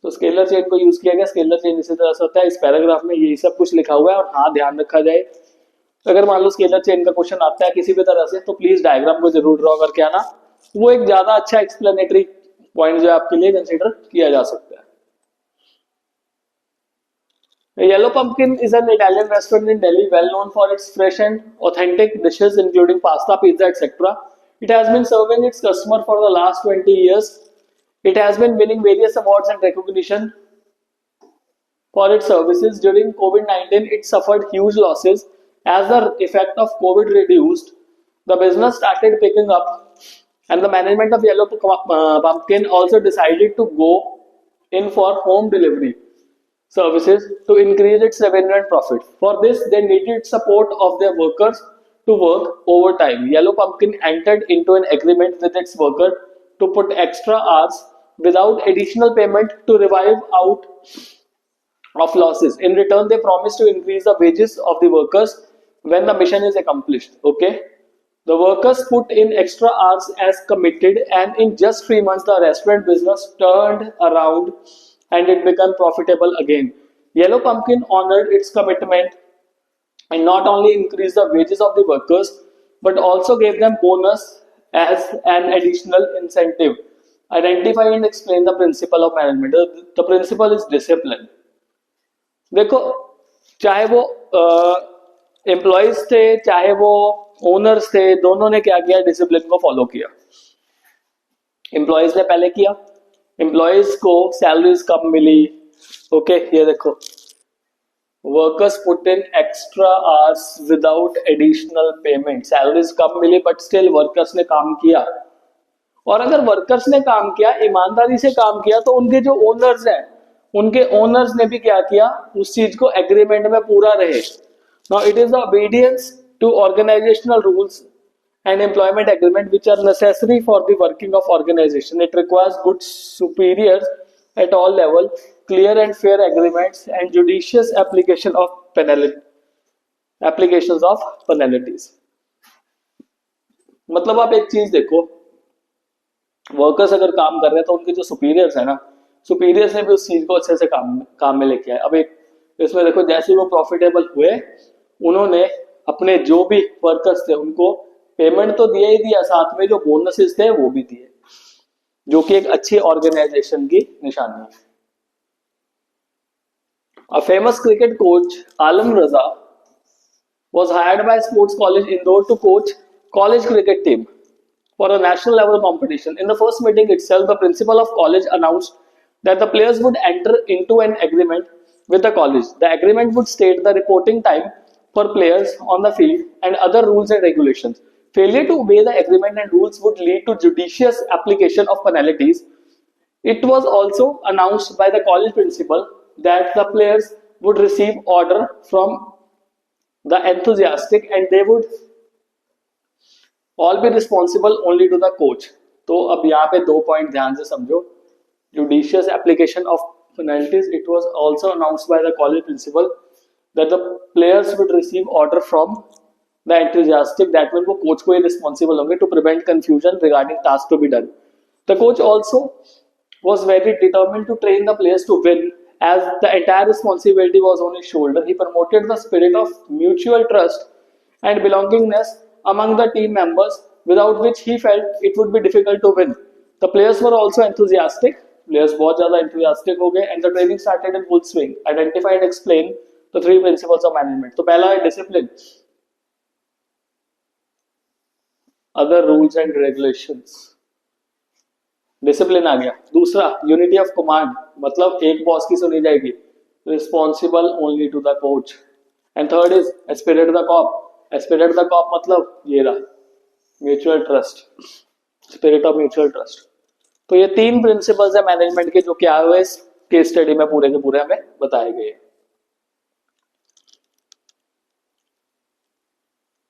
तो स्केलर चेन को यूज किया गया। स्केलर चेन इसी तरह से होता है। इस पैराग्राफ में ये सब कुछ लिखा हुआ है, और हाँ ध्यान रखा जाए अगर मान लो स्केलर चेन का क्वेश्चन आता है किसी भी तरह से, तो प्लीज डायग्राम को जरूर ड्रॉ करके आना। वो एक ज्यादा अच्छा एक्सप्लेनेटरी पॉइंट जो आपके लिए कंसिडर किया जा सकता है। Yellow Pumpkin is an Italian restaurant in Delhi well known for its fresh and authentic dishes including pasta, pizza, etc. It has been serving its customer for the last 20 years. It has been winning various awards and recognition for its services. During COVID-19, it suffered huge losses. As the effect of COVID reduced, the business started picking up, and the management of Yellow Pumpkin also decided to go in for home delivery services to increase its revenue and profit. For this, they needed support of their workers to work overtime. Yellow Pumpkin entered into an agreement with its worker to put extra hours without additional payment to revive out of losses. In return, they promised to increase the wages of the workers when the mission is accomplished. Okay, the workers put in extra hours as committed, and in just 3 months, the restaurant business turned around and it became profitable again. Yellow Pumpkin honored its commitment and not only increased the wages of the workers, but also gave them bonus as an additional incentive. Identify and explain the principle of management. The principle is discipline. देखो, चाहे वो employees थे चाहे वो owners थे, दोनों ने क्या किया, डिसिप्लिन को फॉलो किया। एम्प्लॉयज ने पहले किया, एम्प्लॉयज को सैलरीज कम मिली। ओके, ये देखो, workers put in extra hours without additional payment, salaries कम मिली बट स्टिल वर्कर्स ने काम किया। और अगर वर्कर्स ने काम किया, ईमानदारी से काम किया, तो उनके जो ओनर्स हैं, उनके ओनर्स ने भी क्या किया, उस चीज को एग्रीमेंट में पूरा रहे। Now it is the obedience to organisational rules and employment agreement which are necessary for the working of organization. It requires good superiors at all level, clear and fair agreements and judicious applications of penalties. मतलब आप एक चीज देखो, workers अगर काम कर रहे हैं तो उनके जो सुपीरियर्स है ना, सुपीरियर्स ने भी उस चीज को अच्छे से काम में लेके आए। अब एक इसमें देखो, जैसे वो प्रॉफिटेबल हुए, उन्होंने अपने जो भी वर्कर्स थे उनको पेमेंट तो दिया ही दिया, साथ में जो बोनसेस थे वो भी दिए, जो कि एक अच्छी ऑर्गेनाइजेशन की निशानी है। A famous cricket coach, Alam Raza, was hired by Sports College Indore to coach college cricket team for a national level competition. In the first meeting itself, the principal of college announced that the players would enter into an agreement with the college. The agreement would state the reporting time for players on the field and other rules and regulations. Failure to obey the agreement and rules would lead to judicious application of penalties. It was also announced by the college principal that the players would receive order from the enthusiastic and they would all be responsible only to the coach. तो अब यहाँ पे 2 point ध्यान से समझो। Judicious application of penalties. It was also announced by the college principal that the players would receive order from the enthusiastic, that means वो coach को ही responsible होंगे to prevent confusion regarding task to be done. The coach also was very determined to train the players to win, as the entire responsibility was on his shoulder. He promoted the spirit of mutual trust and belongingness among the team members, without which he felt it would be difficult to win. The players were also enthusiastic. Players बहुत ज़्यादा enthusiastic हो गए, and the training started in full swing. Identify and explain the 3 principles of management. तो पहला है discipline, other rules and regulations, discipline आ गया। दूसरा, यूनिटी ऑफ कमांड, मतलब एक बॉस की सुनी जाएगी, responsible only to the coach. And third is esprit de corps. Esprit de corps मतलब ये रहा, mutual trust, spirit of mutual trust. तो ये 3 प्रिंसिपल्स है मैनेजमेंट के, जो क्या हुए इस केस स्टडी में पूरे के पूरे हमें बताए गए।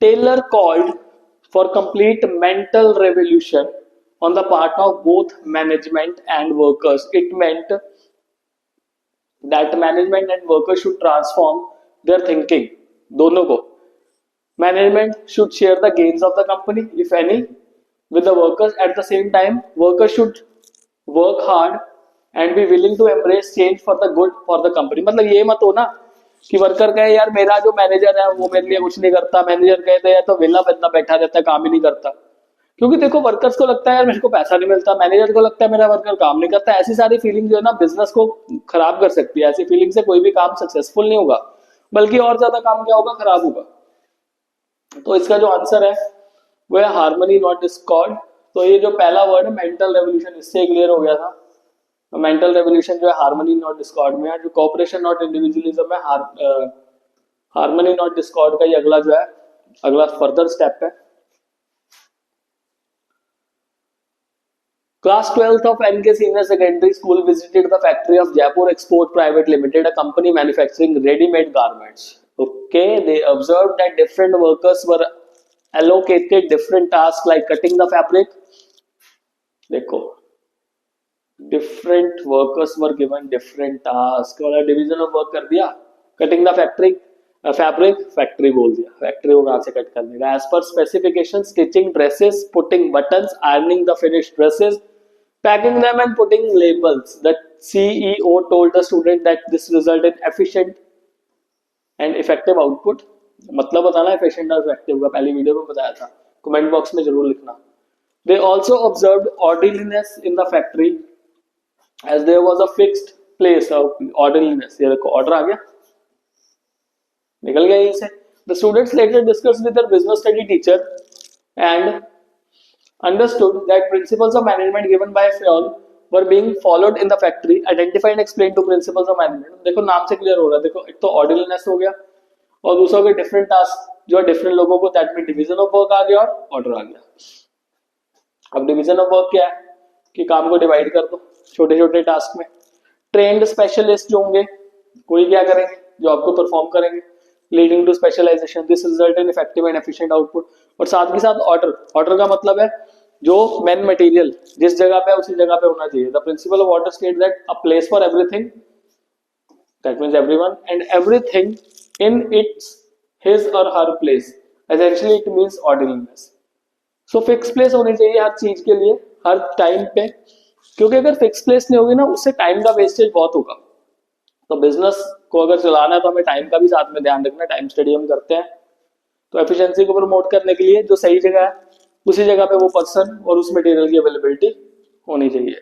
Taylor called for complete mental revolution on the part of both management and workers. It meant that management and workers should transform their thinking. दोनों को, management should share the gains of the company, if any, with the workers. At the same time, workers should work hard and be willing to embrace change for the good for the company. मतलब ये मत हो ना कि worker कहे यार मेरा जो मैनेजर है वो मेरे लिए कुछ नहीं करता, मैनेजर कहते हैं तो विला बंदा बैठा रहता है, काम ही नहीं करता। क्योंकि देखो, वर्कर्स को लगता है यार मेरे को पैसा नहीं मिलता, मैनेजर को लगता है मेरा वर्कर काम नहीं करता। ऐसी सारी फीलिंग जो है ना, बिजनेस को खराब कर सकती है। ऐसी फीलिंग से कोई भी काम सक्सेसफुल नहीं होगा, बल्कि और ज्यादा काम क्या होगा, खराब होगा। तो इसका जो आंसर है वो है हार्मनी नॉट डिस्कॉर्ड। तो ये जो पहला वर्ड है मेंटल रेवोल्यूशन, इससे क्लियर हो गया था। मेंटल रेवोल्यूशन जो है हार्मनी नॉट डिस्कॉर्ड में है। जो कोऑपरेशन नॉट इंडिविजुअलिज्म है, हार्मनी नॉट डिस्कॉर्ड का ये अगला जो है, अगला फर्दर स्टेप है। Class 12th of NK Senior Secondary School visited the factory of Jaipur Export Private Limited, a company manufacturing ready-made garments. Okay, they observed that different workers were allocated different tasks like cutting the fabric. देखो, different workers were given different tasks, और division of work कर दिया। Cutting the fabric, factory बोल दिया, factory को कहाँ से cut करने का। As per specifications, stitching dresses, putting buttons, ironing the finished dresses, packing them and putting labels. The CEO told the student that this resulted in efficient and effective output. मतलब बताना efficient और effective का, पहली video में बताया था, comment box में जरूर लिखना। They also observed orderliness in the factory as there was a fixed place of orderliness. ये देखो, ऑर्डर आ गया, निकल गया यहीं से। The students letter discuss with their business study teacher and understood that principles of management given by Fayol were being followed in the factory, identify and explain to principles of management। देखो नाम से clear हो रहा है, देखो एक तो orderliness हो गया और दूसरा हो गया डिफरेंट टास्क जो डिफरेंट लोगों को, दैट में डिवीजन ऑफ वर्क आ गया और ऑर्डर आ गया। अब डिवीजन ऑफ वर्क क्या है कि काम को डिवाइड कर दो छोटे छोटे टास्क में। ट्रेंड स्पेशलिस्ट जो होंगे कोई क्या करेंगे, जॉब को परफॉर्म करेंगे, leading to specialisation, this result in effective and efficient output. और साथ के साथ ऑर्डर, ऑर्डर का मतलब है जो मेन मटेरियल जिस जगह पे है उसी जगह पे होना चाहिए। The principle of order state that a place for everything, that means everyone and everything in its his और her place, essentially it means orderliness. So fix place होनी चाहिए हर चीज के लिए हर टाइम पे, क्योंकि अगर फिक्स प्लेस नहीं होगी ना उससे टाइम का वेस्टेज बहुत होगा। तो बिजनेस को अगर चलाना है तो हमें टाइम का भी साथ में ध्यान रखना, टाइम स्टडी हम करते हैं। तो एफिशिएंसी को प्रमोट करने के लिए जो सही जगह है उसी जगह पे वो पर्सन और उस मटेरियल की अवेलेबिलिटी होनी चाहिए।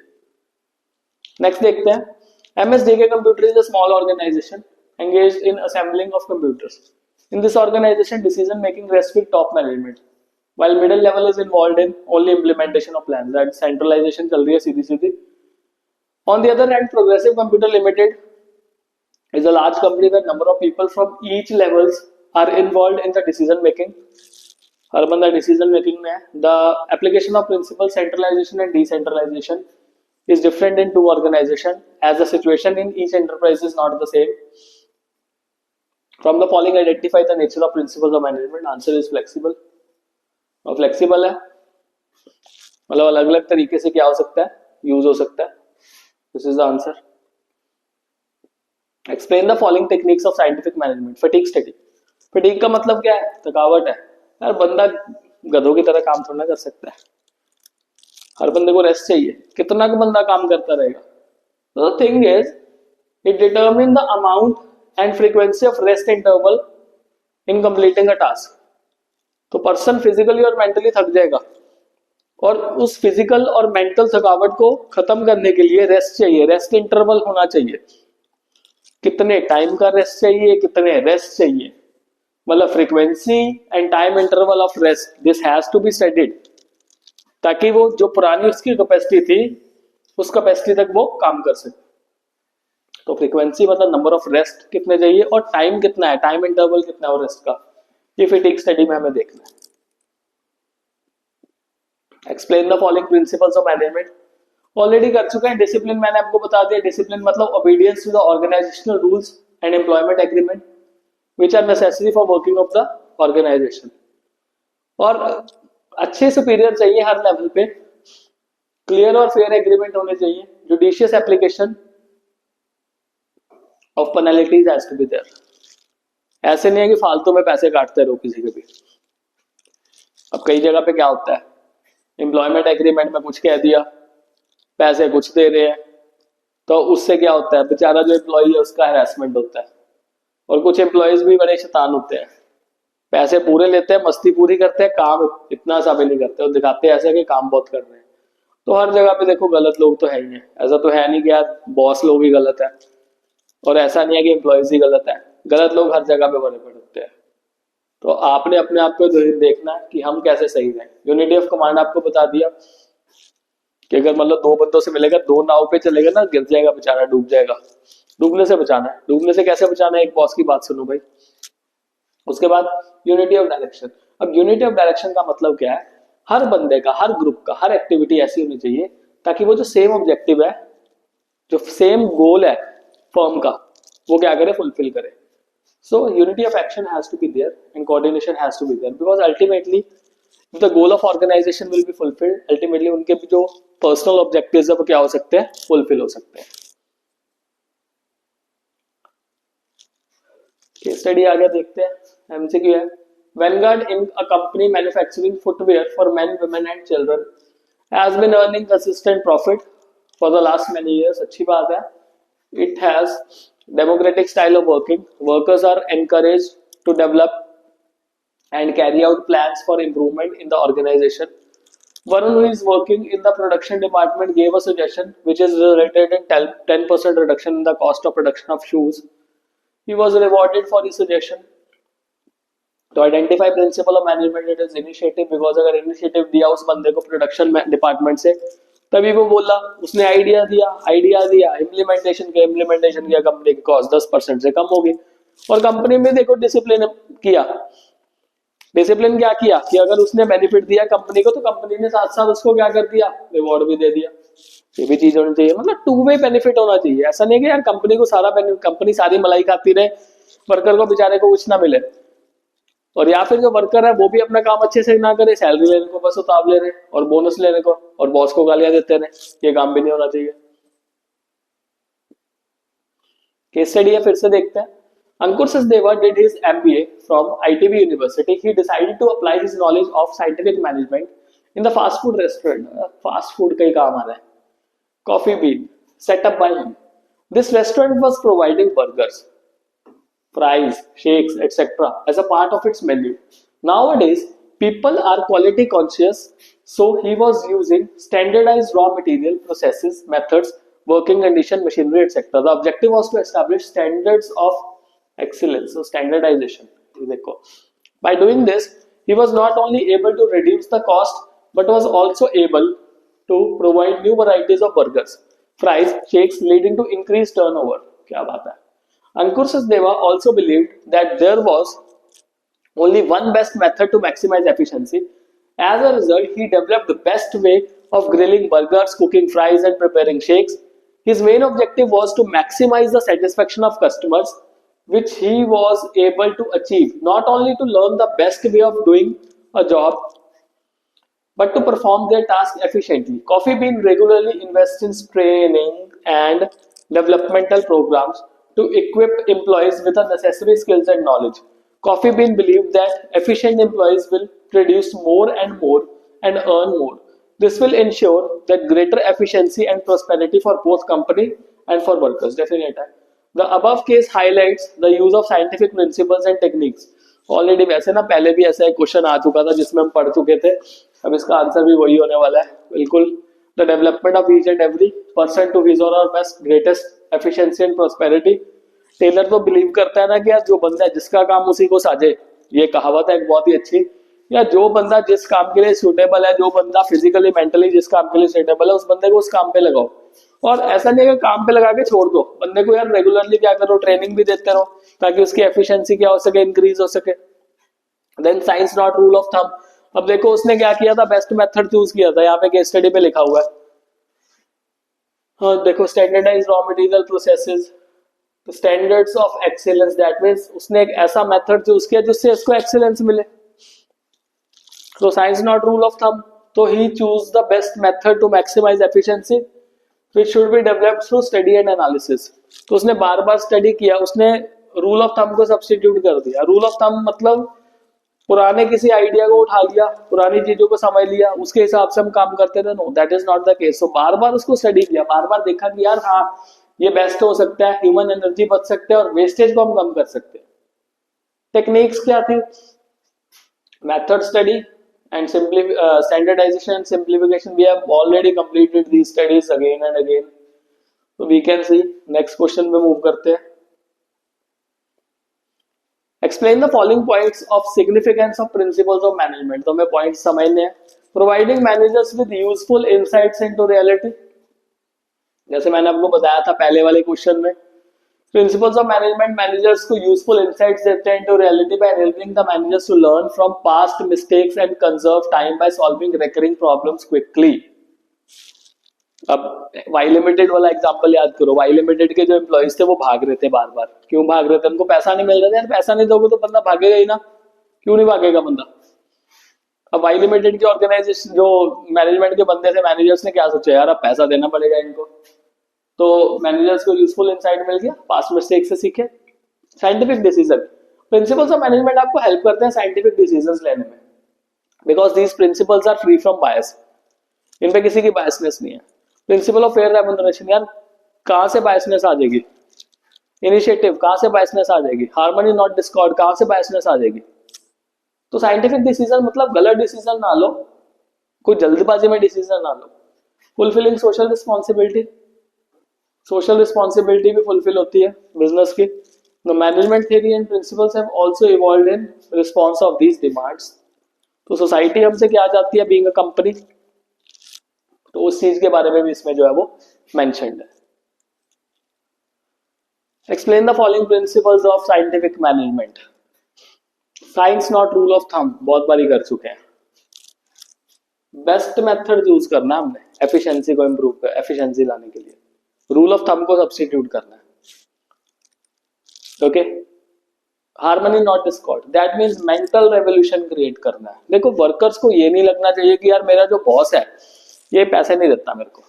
नेक्स्ट देखते हैं MSJK computer is a small organisation engaged in assembling of computers. In this organization, decision making rests with top management, while middle level is involved in only implementation of plans. That centralization चल रही है सीधी सीधी। On the other hand, Progressive Computer Limited is a large company where number of people from each levels are involved in the decision making. हर बंदा decision making में है। The application of principle centralisation and decentralisation is different in two organizations as the situation in each enterprise is not the same. From the following, identify the nature of principles of management. Answer is flexible. और flexible है मतलब अलग अलग तरीके से क्या हो सकता है, यूज हो सकता है। This is the answer. Explain the following techniques of scientific management. Fatigue study. Fatigue का मतलब क्या है, थकावट है यार, बंदा गधों की तरह काम थोड़ा कर सकता है, हर बंदे को रेस्ट चाहिए। कितना का बंदा काम करता रहेगा? तो the thing is it determine the amount and frequency of rest interval in completing a task. तो पर्सन फिजिकली और मेंटली थक जाएगा और उस फिजिकल और मेंटल थकावट को खत्म करने के लिए रेस्ट चाहिए, रेस्ट इंटरवल होना चाहिए। कितने टाइम का रेस्ट चाहिए, कितने रेस्ट चाहिए, मतलब frequency and time interval of rest, this has to be studied, ताकि वो जो पुरानी उसकी कैपेसिटी थी उस कैपेसिटी तक वो काम कर सके। तो फ्रीक्वेंसी मतलब नंबर ऑफ रेस्ट कितने चाहिए और टाइम कितना है, टाइम इंटरवल कितना है रेस्ट का, ये फटीग स्टडी में हमें देखना है। Explain the following principles of management. Already कर चुके हैं। डिसिप्लिन मैंने आपको बता दिया, डिसिप्लिन मतलब obedience to the organisational rules and employment agreement which are necessary for working of the organization। और अच्छे सुपीरियर चाहिए हर लेवल पे, क्लियर और फेयर एग्रीमेंट होने चाहिए, judicious application of penalties has to be there. ऐसे नहीं है कि फालतू में पैसे काटते रहो किसी के भी। अब कई जगह पे क्या होता है, एम्प्लॉयमेंट एग्रीमेंट में कुछ कह दिया, पैसे कुछ दे रहे हैं, तो उससे क्या होता है, बेचारा जो एम्प्लॉय है उसका हैरेसमेंट होता है। और कुछ एम्प्लॉयज भी बड़े शैतान होते हैं, पैसे पूरे लेते हैं, मस्ती पूरी करते हैं, काम इतना सा भी नहीं करते और दिखाते हैं ऐसे कि काम बहुत कर रहे हैं। तो हर जगह पे देखो गलत लोग तो है ही है, ऐसा तो है नहीं कि यार बॉस लोग ही गलत है, और ऐसा नहीं है कि एम्प्लॉयज ही गलत है, गलत लोग हर जगह पे बड़े पड़ते हैं। तो आपने अपने आप को देखना है कि हम कैसे सही रहें। यूनिटी ऑफ कमांड आपको बता दिया कि अगर मतलब दो बंदों से मिलेगा, दो नाव पे चलेगा ना, गिर जाएगा बेचारा, डूब जाएगा। डूबने से बचाना है। डूबने से कैसे बचाना है, एक बॉस की बात सुनो भाई। उसके बाद यूनिटी ऑफ डायरेक्शन। अब यूनिटी ऑफ डायरेक्शन का मतलब क्या है, हर बंदे का, हर ग्रुप का, हर एक्टिविटी ऐसी होनी चाहिए ताकि वो जो सेम ऑब्जेक्टिव है, जो सेम गोल है फर्म का, वो क्या करे, फुलफिल करे। So unity of action has to be there and coordination has to be there, because ultimately the goal of organisation will be fulfilled, ultimately उनके भी जो पर्सनल ऑब्जेक्टिव्स है वो क्या हो सकते हैं, फुलफिल हो सकते हैं। केस स्टडी आगे देखते हैं, एमसीक्यू है। Vanguard in a company manufacturing footwear for men, women and children has been earning consistent profit for the last many years। अच्छी बात है। It has democratic style of working. Workers are encouraged to develop and carry out plans for improvement in the organization। Varun, who is working in the production department, gave a suggestion which is related in 10% reduction in the cost of production of shoes. He was rewarded for his suggestion तो identify principal of management, it is initiative, because अगर initiative दिया उस बंदे को production department से, तभी वो बोला, उसने आइडिया दिया, इम्प्लीमेंटेशन किया, कंपनी की कॉस्ट 10% से कम होगी। और कंपनी में देखो डिसिप्लिन किया, डिसिप्लिन क्या किया कि अगर उसने बेनिफिट दिया कंपनी को, तो कंपनी ने साथ साथ उसको क्या कर दिया, रिवॉर्ड भी दे दिया। ये भी चीज होनी चाहिए, मतलब टू वे बेनिफिट होना चाहिए। ऐसा नहीं कि यार कंपनी को सारा कंपनी सारी मलाई खाती रहे, वर्कर को बेचारे को कुछ ना मिले, और या फिर जो वर्कर है वो भी अपना काम अच्छे से ना करे, सैलरी लेने को बस उताव ले रहे और बोनस लेने को, और बॉस को गालियां देते रहे। ये काम भी नहीं होना चाहिए। केस स्टडी है, फिर से देखते हैं। Ankur Sachdeva did his MBA from ITB University. He decided to apply his knowledge of scientific management in the fast food restaurant. Fast food का ही काम आ रहा है। Coffee Bean, set up by him. This restaurant was providing burgers, fries, shakes, etc. as a part of its menu. Nowadays, people are quality conscious, so he was using standardized raw material, processes, methods, working condition, machinery, etc. The objective was to establish standards of excellence, so standardization. By doing this, he was not only able to reduce the cost, but was also able to provide new varieties of burgers, fries, shakes, leading to increased turnover. क्या बात है? Ankur Sachdeva also believed that there was only one best method to maximize efficiency. As a result, he developed the best way of grilling burgers, cooking fries, and preparing shakes. His main objective was to maximize the satisfaction of customers, which he was able to achieve not only to learn the best way of doing a job, but to perform their task efficiently. Coffee Bean regularly invests in training and developmental programs to equip employees with the necessary skills and knowledge. Coffee Bean believed that efficient employees will produce more and earn more. This will ensure that greater efficiency and prosperity for both company and for workers. Definitely. The above case highlights the use of scientific principles and techniques. Already वैसे ना पहले भी ऐसा एक question आ चुका था जिसमें हम पढ़ चुके थे, अब इसका आंसर भी वही होने वाला है बिल्कुल। The development of each and every person to his और best greatest efficiency and prosperity. Taylor तो बिलीव करता है ना कि यार जो बंदा है जिसका काम उसी को साजे, ये कहावत है एक बहुत ही अच्छी। या जो बंदा जिस काम के लिए सूटेबल है, जो बंदा फिजिकली मेंटली जिस काम के लिए सूटेबल है, उस बंदे को उस काम पे लगाओ। और ऐसा नहीं है कि काम पे लगा के छोड़ दो बंदे को, यार रेगुलरली क्या करो, ट्रेनिंग भी देते रहो ताकि उसकी एफिशिएंसी क्या हो सके, इंक्रीज हो सके। Then science not rule of thumb. अब देखो उसने क्या किया था, बेस्ट मेथड चूज किया था, यहाँ पे केस स्टडी पे लिखा हुआ है। हाँ देखो, standardise raw material processes, standards of excellence, that means उसने एक ऐसा मेथड चूज किया जिससे उसको एक्सीलेंस मिले। तो science not rule of thumb, तो ही choose the best method to maximise efficiency which should be developed through study and analysis. तो उसने बार बार स्टडी किया, उसने रूल ऑफ थंब को सब्स्टिट्यूट कर दिया। रूल ऑफ थंब मतलब पुराने किसी आइडिया को उठा लिया, पुरानी चीजों को समझ लिया, उसके हिसाब से हम काम करते रहे। No, that is not the case. तो बार बार उसको स्टडी किया, बार बार देखा कि यार हाँ ये बेस्ट हो सकता है, ह्यूमन एनर्जी बच सकते हैं और वेस्टेज को हम कम कर सकते हैं। टेक्निक्स क्या थी, method study and standardization and simplification. We have already completed these studies again and again, so we can see next question पे move करते हैं। Explain the following points of significance of principles of management. तो हमें points समझने हैं। Providing managers with useful insights into reality, जैसे मैंने आपको बताया था पहले वाले क्वेश्चन में, प्रिंसिपल्स ऑफ मैनेजमेंट मैनेजर्स को यूजफुल इनसाइट्स देते हैं into reality by helping the managers to learn from past mistakes and conserve time by solving recurring problems quickly. अब वाई लिमिटेड वाला एग्जांपल याद करो, वाई लिमिटेड के जो एम्प्लॉइज थे वो भाग रहे थे बार बार। क्यों भाग रहे थे? उनको पैसा नहीं मिल रहा था। यार पैसा नहीं दोगे तो बंदा भागेगा ही ना, क्यों नहीं भागेगा बंदा? अब वाई लिमिटेड के ऑर्गेनाइजेशन जो मैनेजमेंट के बंदे थे, मैनेजर्स ने क्या सोचा, यार अब पैसा देना पड़ेगा इनको, तो मैनेजर्स को यूजफुल इनसाइट मिल गया, पास्ट मिस्टेक से सीखे। Scientific decision, principles of management आपको हेल्प करते हैं साइंटिफिक डिसीजंस लेने में, because these principles are free from bias. इन पे किसी की बायसनेस नहीं है। प्रिंसिपल ऑफ फेयर रेम्यूनरेशन, यार कहां से बायसनेस आ जाएगी? इनिशिएटिव, कहां से बायसनेस आ जाएगी? हार्मनी नॉट डिस्कॉर्ड, कहां से बायसनेस आ जाएगी? तो साइंटिफिक डिसीजन मतलब गलत डिसीजन ना लो, कोई जल्दबाजी में डिसीजन ना लो। Fulfilling social responsibility, social responsibility भी फुलफिल होती है बिजनेस की। The management theory and principles have also evolved in response of these demands. तो सोसाइटी हमसे क्या चाहती है बीइंग अ कंपनी, तो उस चीज के बारे में भी इसमें जो है वो मेंशन्ड है. Explain the following principles of scientific management. Science not rule of thumb, बहुत बारी कर चुके हैं. बेस्ट मेथड यूज करना है हमने एफिशिएंसी को इंप्रूव कर, एफिशिएंसी लाने के लिए रूल ऑफ थंब को सब्स्टिट्यूट करना है. Okay, harmony not Discord, that means mental revolution create करना है. देखो वर्कर्स को ये नहीं लगना चाहिए कि यार मेरा जो बॉस है ये पैसे नहीं देता मेरे को,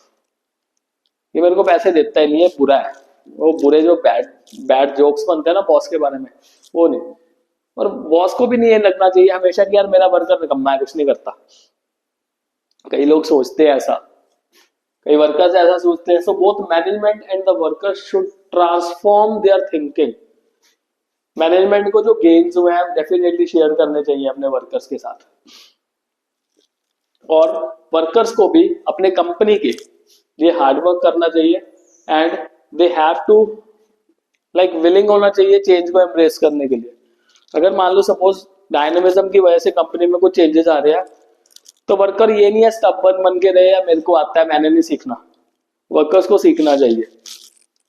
ये मेरे को पैसे देता ही नहीं है, बुरा है. वो बुरे जो बैड जोक्स बनते हैं ना बॉस के बारे में, वो नहीं. और बॉस को भी नहीं ये लगना चाहिए हमेशा कि यार मेरा वर्कर निकम्मा है, कुछ नहीं करता. कई लोग सोचते हैं ऐसा, कई वर्कर्स ऐसा सोचते हैं. So both management and the workers should transform there thinking. Management को जो गेन्स हुए हैं डेफिनेटली शेयर करने चाहिए अपने वर्कर्स के साथ, और वर्कर्स को भी अपने कंपनी के लिए हार्डवर्क करना चाहिए. And they have to like willing होना चाहिए चेंज को एम्ब्रेस करने के लिए. अगर मान लो सपोज डायनेमिज्म की वजह से कंपनी में कुछ चेंजेस आ रहे हैं, तो वर्कर ये नहीं है स्टबर्न बन के रहे या मेरे को आता है मैंने नहीं सीखना. वर्कर्स को सीखना चाहिए.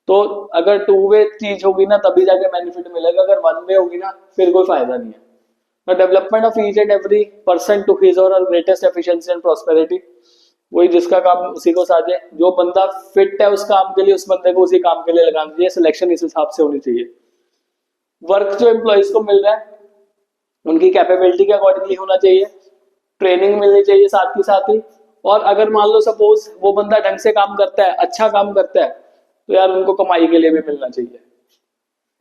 तो अगर टू वे चीज होगी ना तभी जाके बेनिफिट मिलेगा, अगर वन वे होगी ना फिर कोई फायदा नहीं है. The development of each and every person to his और ग्रेटेस्ट एफिशिएंसी एंड प्रॉस्पेरिटी. वही जिसका काम उसी को साझे, जो बंदा फिट है उस काम के लिए उस बंदे को उसी काम के लिए लगाना चाहिए. सिलेक्शन इस हिसाब से होनी चाहिए. वर्क जो एम्प्लॉइज को मिल रहा है उनकी कैपेबिलिटी के अकॉर्डिंगली होना चाहिए. ट्रेनिंग मिलनी चाहिए साथ ही साथ ही. और अगर मान लो सपोज वो बंदा ढंग से काम करता है, अच्छा काम करता है, तो यार उनको कमाई के लिए भी मिलना चाहिए.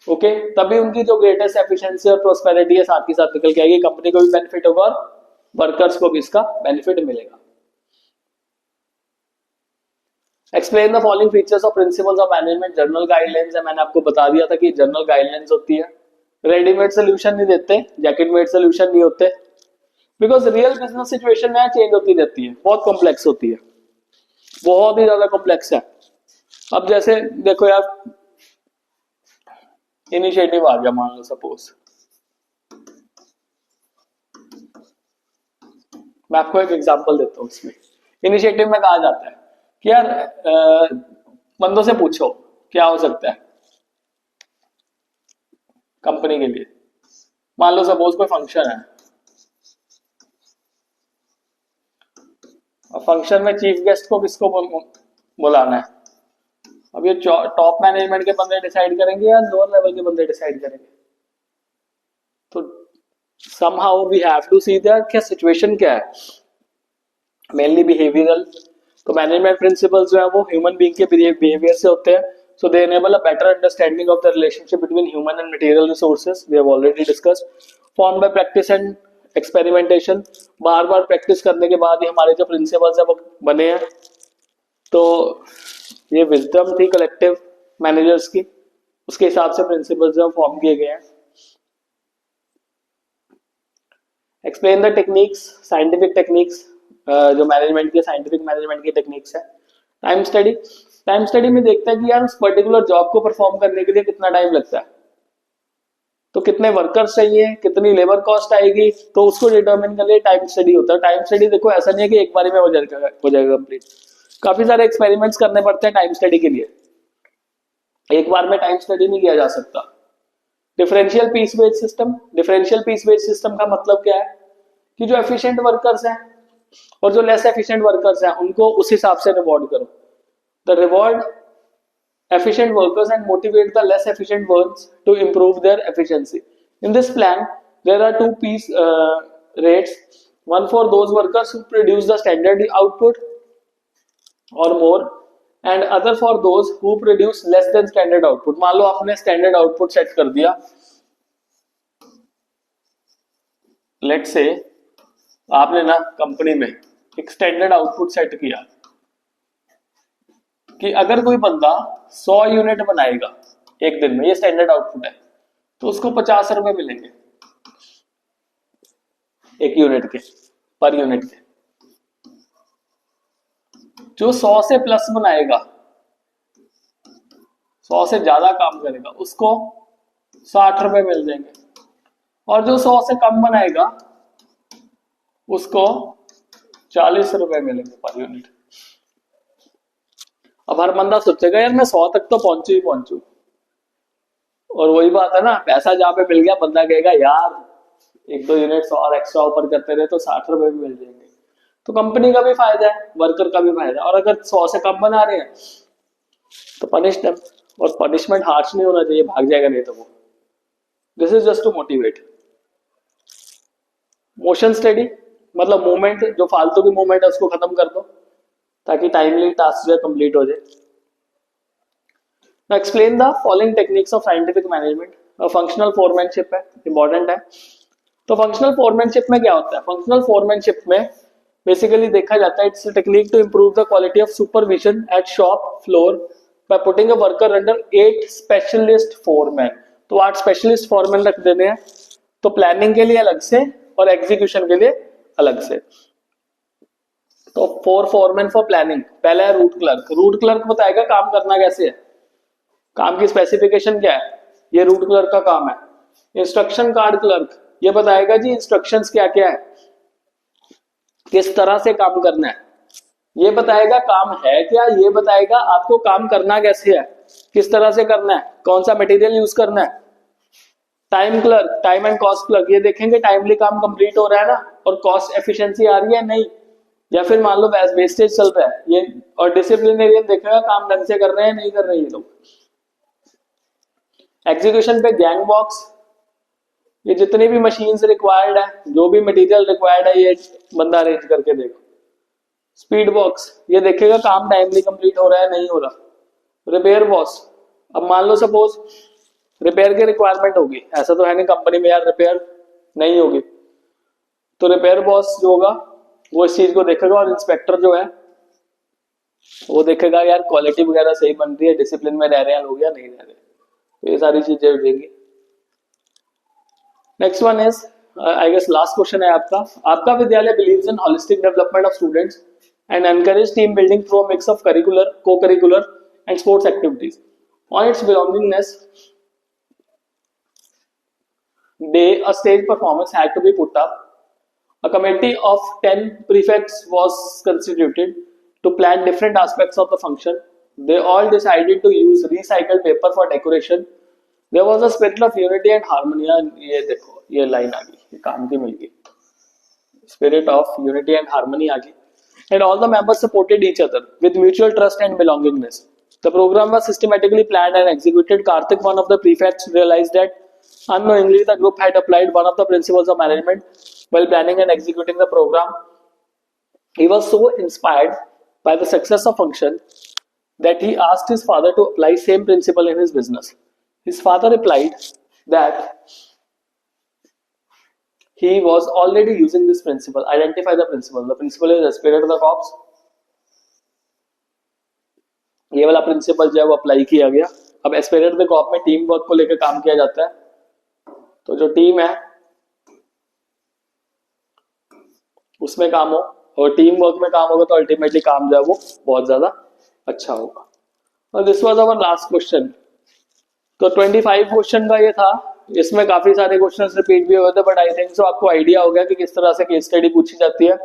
ओके, तभी उनकी जो ग्रेटेस्ट एफिशिएंसी और प्रोस्पेरिटी है साथ ही साथ निकल के आएगी. कंपनी को भी बेनिफिट होगा और वर्कर्स को भी इसका बेनिफिट मिलेगा. Explain the following features of principles of management. General guidelines है, मैंने आपको बता दिया था कि जनरल गाइडलाइंस होती है. रेडीमेड सोल्यूशन नहीं देते, जैकेट मेड सोल्यूशन नहीं होते, बिकॉज रियल बिजनेस सिचुएशन में चेंज होती रहती है, बहुत कॉम्प्लेक्स होती है, बहुत ही ज्यादा कॉम्प्लेक्स है. अब जैसे देखो यार, इनिशिएटिव आ गया मान लो सपोज, मैं आपको एक एग्जांपल देता हूँ. इसमें इनिशिएटिव में कहा जाता है कि यार बंदों से पूछो क्या हो सकता है कंपनी के लिए. मान लो सपोज कोई फंक्शन है, और फंक्शन में चीफ गेस्ट को किसको बुलाना है. अब ये टॉप मैनेजमेंट के बंदे डिसाइड करेंगे या लोअर लेवल के बंदे डिसाइड करेंगे. तो somehow we have to see that क्या सिचुएशन क्या है, मेनली बिहेवियरल. तो मैनेजमेंट प्रिंसिपल्स जो है वो ह्यूमन बीइंग के बिहेवियर से होते हैं. So they enable a better understanding of the relationship between human and material resources. We have already discussed. Form by practice and experimentation. बार बार प्रैक्टिस करने के बाद ही हमारे जो प्रिंसिपल्स है वो बने हैं. तो ये विजडम थी कलेक्टिव मैनेजर्स की, उसके हिसाब से प्रिंसिपल्स जो फॉर्म किए गए हैं. Explain the techniques, scientific techniques, जो मैनेजमेंट के साइंटिफिक मैनेजमेंट की टेक्निक्स है. Time study. टाइम स्टडी में देखता है कि यार उस पर्टिकुलर जॉब को परफॉर्म करने के लिए कितना टाइम लगता है, तो कितने वर्कर्स चाहिए, कितनी लेबर कॉस्ट आएगी, तो उसको डिटरमिन करने टाइम स्टडी होता है. टाइम स्टडी देखो ऐसा नहीं है कि एक बारी में हो जाएगा कंप्लीट. काफी सारे एक्सपेरिमेंट्स करने पड़ते हैं टाइम स्टडी के लिए, एक बार में टाइम स्टडी नहीं किया जा सकता. Differential piece wage system. Differential piece wage system का मतलब क्या है कि जो एफिशिएंट वर्कर्स हैं और जो लेस एफिशिएंट वर्कर्स हैं उनको उस हिसाब से रिवॉर्ड करो. The reward efficient workers and motivate the less efficient ones to improve their efficiency. In this plan, there are two piece rates. One for those workers who produce the standard output or more, and other for those who produce less than standard output. मान लो आपने standard output set कर दिया. Let's say आपने ना company में एक standard output set किया कि अगर कोई बंदा 100 यूनिट बनाएगा एक दिन में, ये स्टैंडर्ड आउटपुट है, तो उसको 50 रुपए मिलेंगे एक यूनिट के, पर यूनिट के. जो 100 से प्लस बनाएगा, 100 से ज्यादा काम करेगा, उसको 60 रुपए मिल जाएंगे, और जो 100 से कम बनाएगा उसको 40 रुपए मिलेंगे पर यूनिट। अब हर बंदा सोचेगा यार मैं 100 तक तो पहुंचू ही पहुंचू, और वही बात है ना, पैसा जहाँ पे मिल गया बंदा कहेगा यार 1-2 यूनिट्स और एक्स्ट्रा ऊपर करते रहे तो 60 रुपए भी मिल जाएंगे। तो कंपनी का भी फायदा है, वर्कर का भी फायदा है। और अगर 100 से कम बना रहे हैं तो पनिश देम, और पनिशमेंट हार्श नहीं होना चाहिए, भाग जाएगा नहीं तो वो। This is just to motivate. Motion study मतलब मूवमेंट, जो फालतू की मूवमेंट है उसको खत्म कर दो ताकि टाइमली टास्क जो है कंप्लीट हो जाए। Now explain the following techniques of scientific management। Functional foremanship है, इंपॉर्टेंट है। तो फंक्शनल फोरमैनशिप में क्या होता है? फंक्शनल फोरमैनशिप में बेसिकली देखा जाता है it's technique to improve the quality of supervision at shop floor by putting a worker under 8 specialist foreman. तो 8 स्पेशलिस्ट फोरमैन रख देने हैं, तो प्लानिंग के लिए अलग से और एग्जीक्यूशन के लिए अलग से। तो 4 फोरमैन फॉर प्लानिंग। पहला है रूट क्लर्क। रूट क्लर्क बताएगा काम करना कैसे है, काम की स्पेसिफिकेशन क्या है, ये रूट क्लर्क का काम है। इंस्ट्रक्शन कार्ड क्लर्क ये बताएगा जी इंस्ट्रक्शंस क्या क्या है, किस तरह से काम करना है, ये बताएगा काम है क्या, ये बताएगा आपको काम करना कैसे है, किस तरह से करना है, कौन सा मटेरियल यूज करना है। Time clerk, time and cost clerk, ये देखेंगे टाइमली काम कंप्लीट हो रहा है ना, और कॉस्ट एफिशिएंसी आ रही है नहीं, या फिर मान लो वेस्टेज चल रहा है ये। और डिसिप्लिनेरियन देखेगा काम ढंग से कर रहे हैं नहीं कर रहे हैं ये लोग। एग्जीक्यूशन पे गैंग बॉक्स, ये जितनी भी मशीन्स रिक्वायर्ड है, जो भी मटेरियल रिक्वायर्ड है ये बंदा अरेंज करके देगा। स्पीड बॉक्स ये देखेगा काम टाइमली कंप्लीट हो रहा है नहीं हो रहा। रिपेयर बॉक्स, अब मान लो सपोज रिपेयर की रिक्वायरमेंट होगी, ऐसा तो है नहीं कंपनी में यार रिपेयर नहीं होगी, तो रिपेयर बॉस जो होगा वो इस चीज को देखेगा, और इंस्पेक्टर जो है वो देखेगा यार क्वालिटी वगैरह सही बन रही है, डिसिप्लिन में रह रहे हैं लोग या नहीं रह रहे, तो ये सारी चीजें हो जाएंगी। Next one is I guess last question है आपका विद्यालय believes in holistic development of students and encourage team building through a mix of curricular, co-curricular and sports activities. On its belongingness day a stage performance had to be put up. A committee of 10 prefects was constituted to plan different aspects of the function. They all decided to use recycled paper for decoration. There was a spirit of unity and harmony. ये देखो ये line आ गई, ये काम की मिल गई, spirit of unity and harmony आ गई। And all the members supported each other with mutual trust and belongingness. The program was systematically planned and executed. Karthik, one of the prefects, realized that unknowingly the group had applied one of the principles of management while planning and executing the program. He was so inspired by the success of function that he asked his father to apply same principle in his business. His father replied that he was already using this principle. Identify the principle. The principle is aspirate the corps. ये वाला principal जो है वो apply किया गया। अब aspirate de corp में team work को लेकर काम किया जाता है, तो जो टीम है उसमें काम हो, और टीम वर्क में काम होगा तो अल्टीमेटली काम जो है वो बहुत ज्यादा अच्छा होगा। और this was our last question. तो 25 क्वेश्चन का ये था, इसमें काफी सारे क्वेश्चंस रिपीट भी हुए थे, बट आई थिंक सो आपको आइडिया हो गया कि किस तरह से केस स्टडी पूछी जाती है।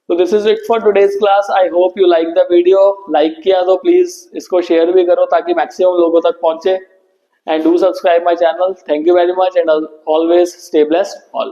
तो this is it for today's class. I hope you like the video. Like किया तो प्लीज इसको शेयर भी करो ताकि मैक्सिमम लोगों तक पहुंचे, and do subscribe my channel. Thank you very much and always stay blessed all.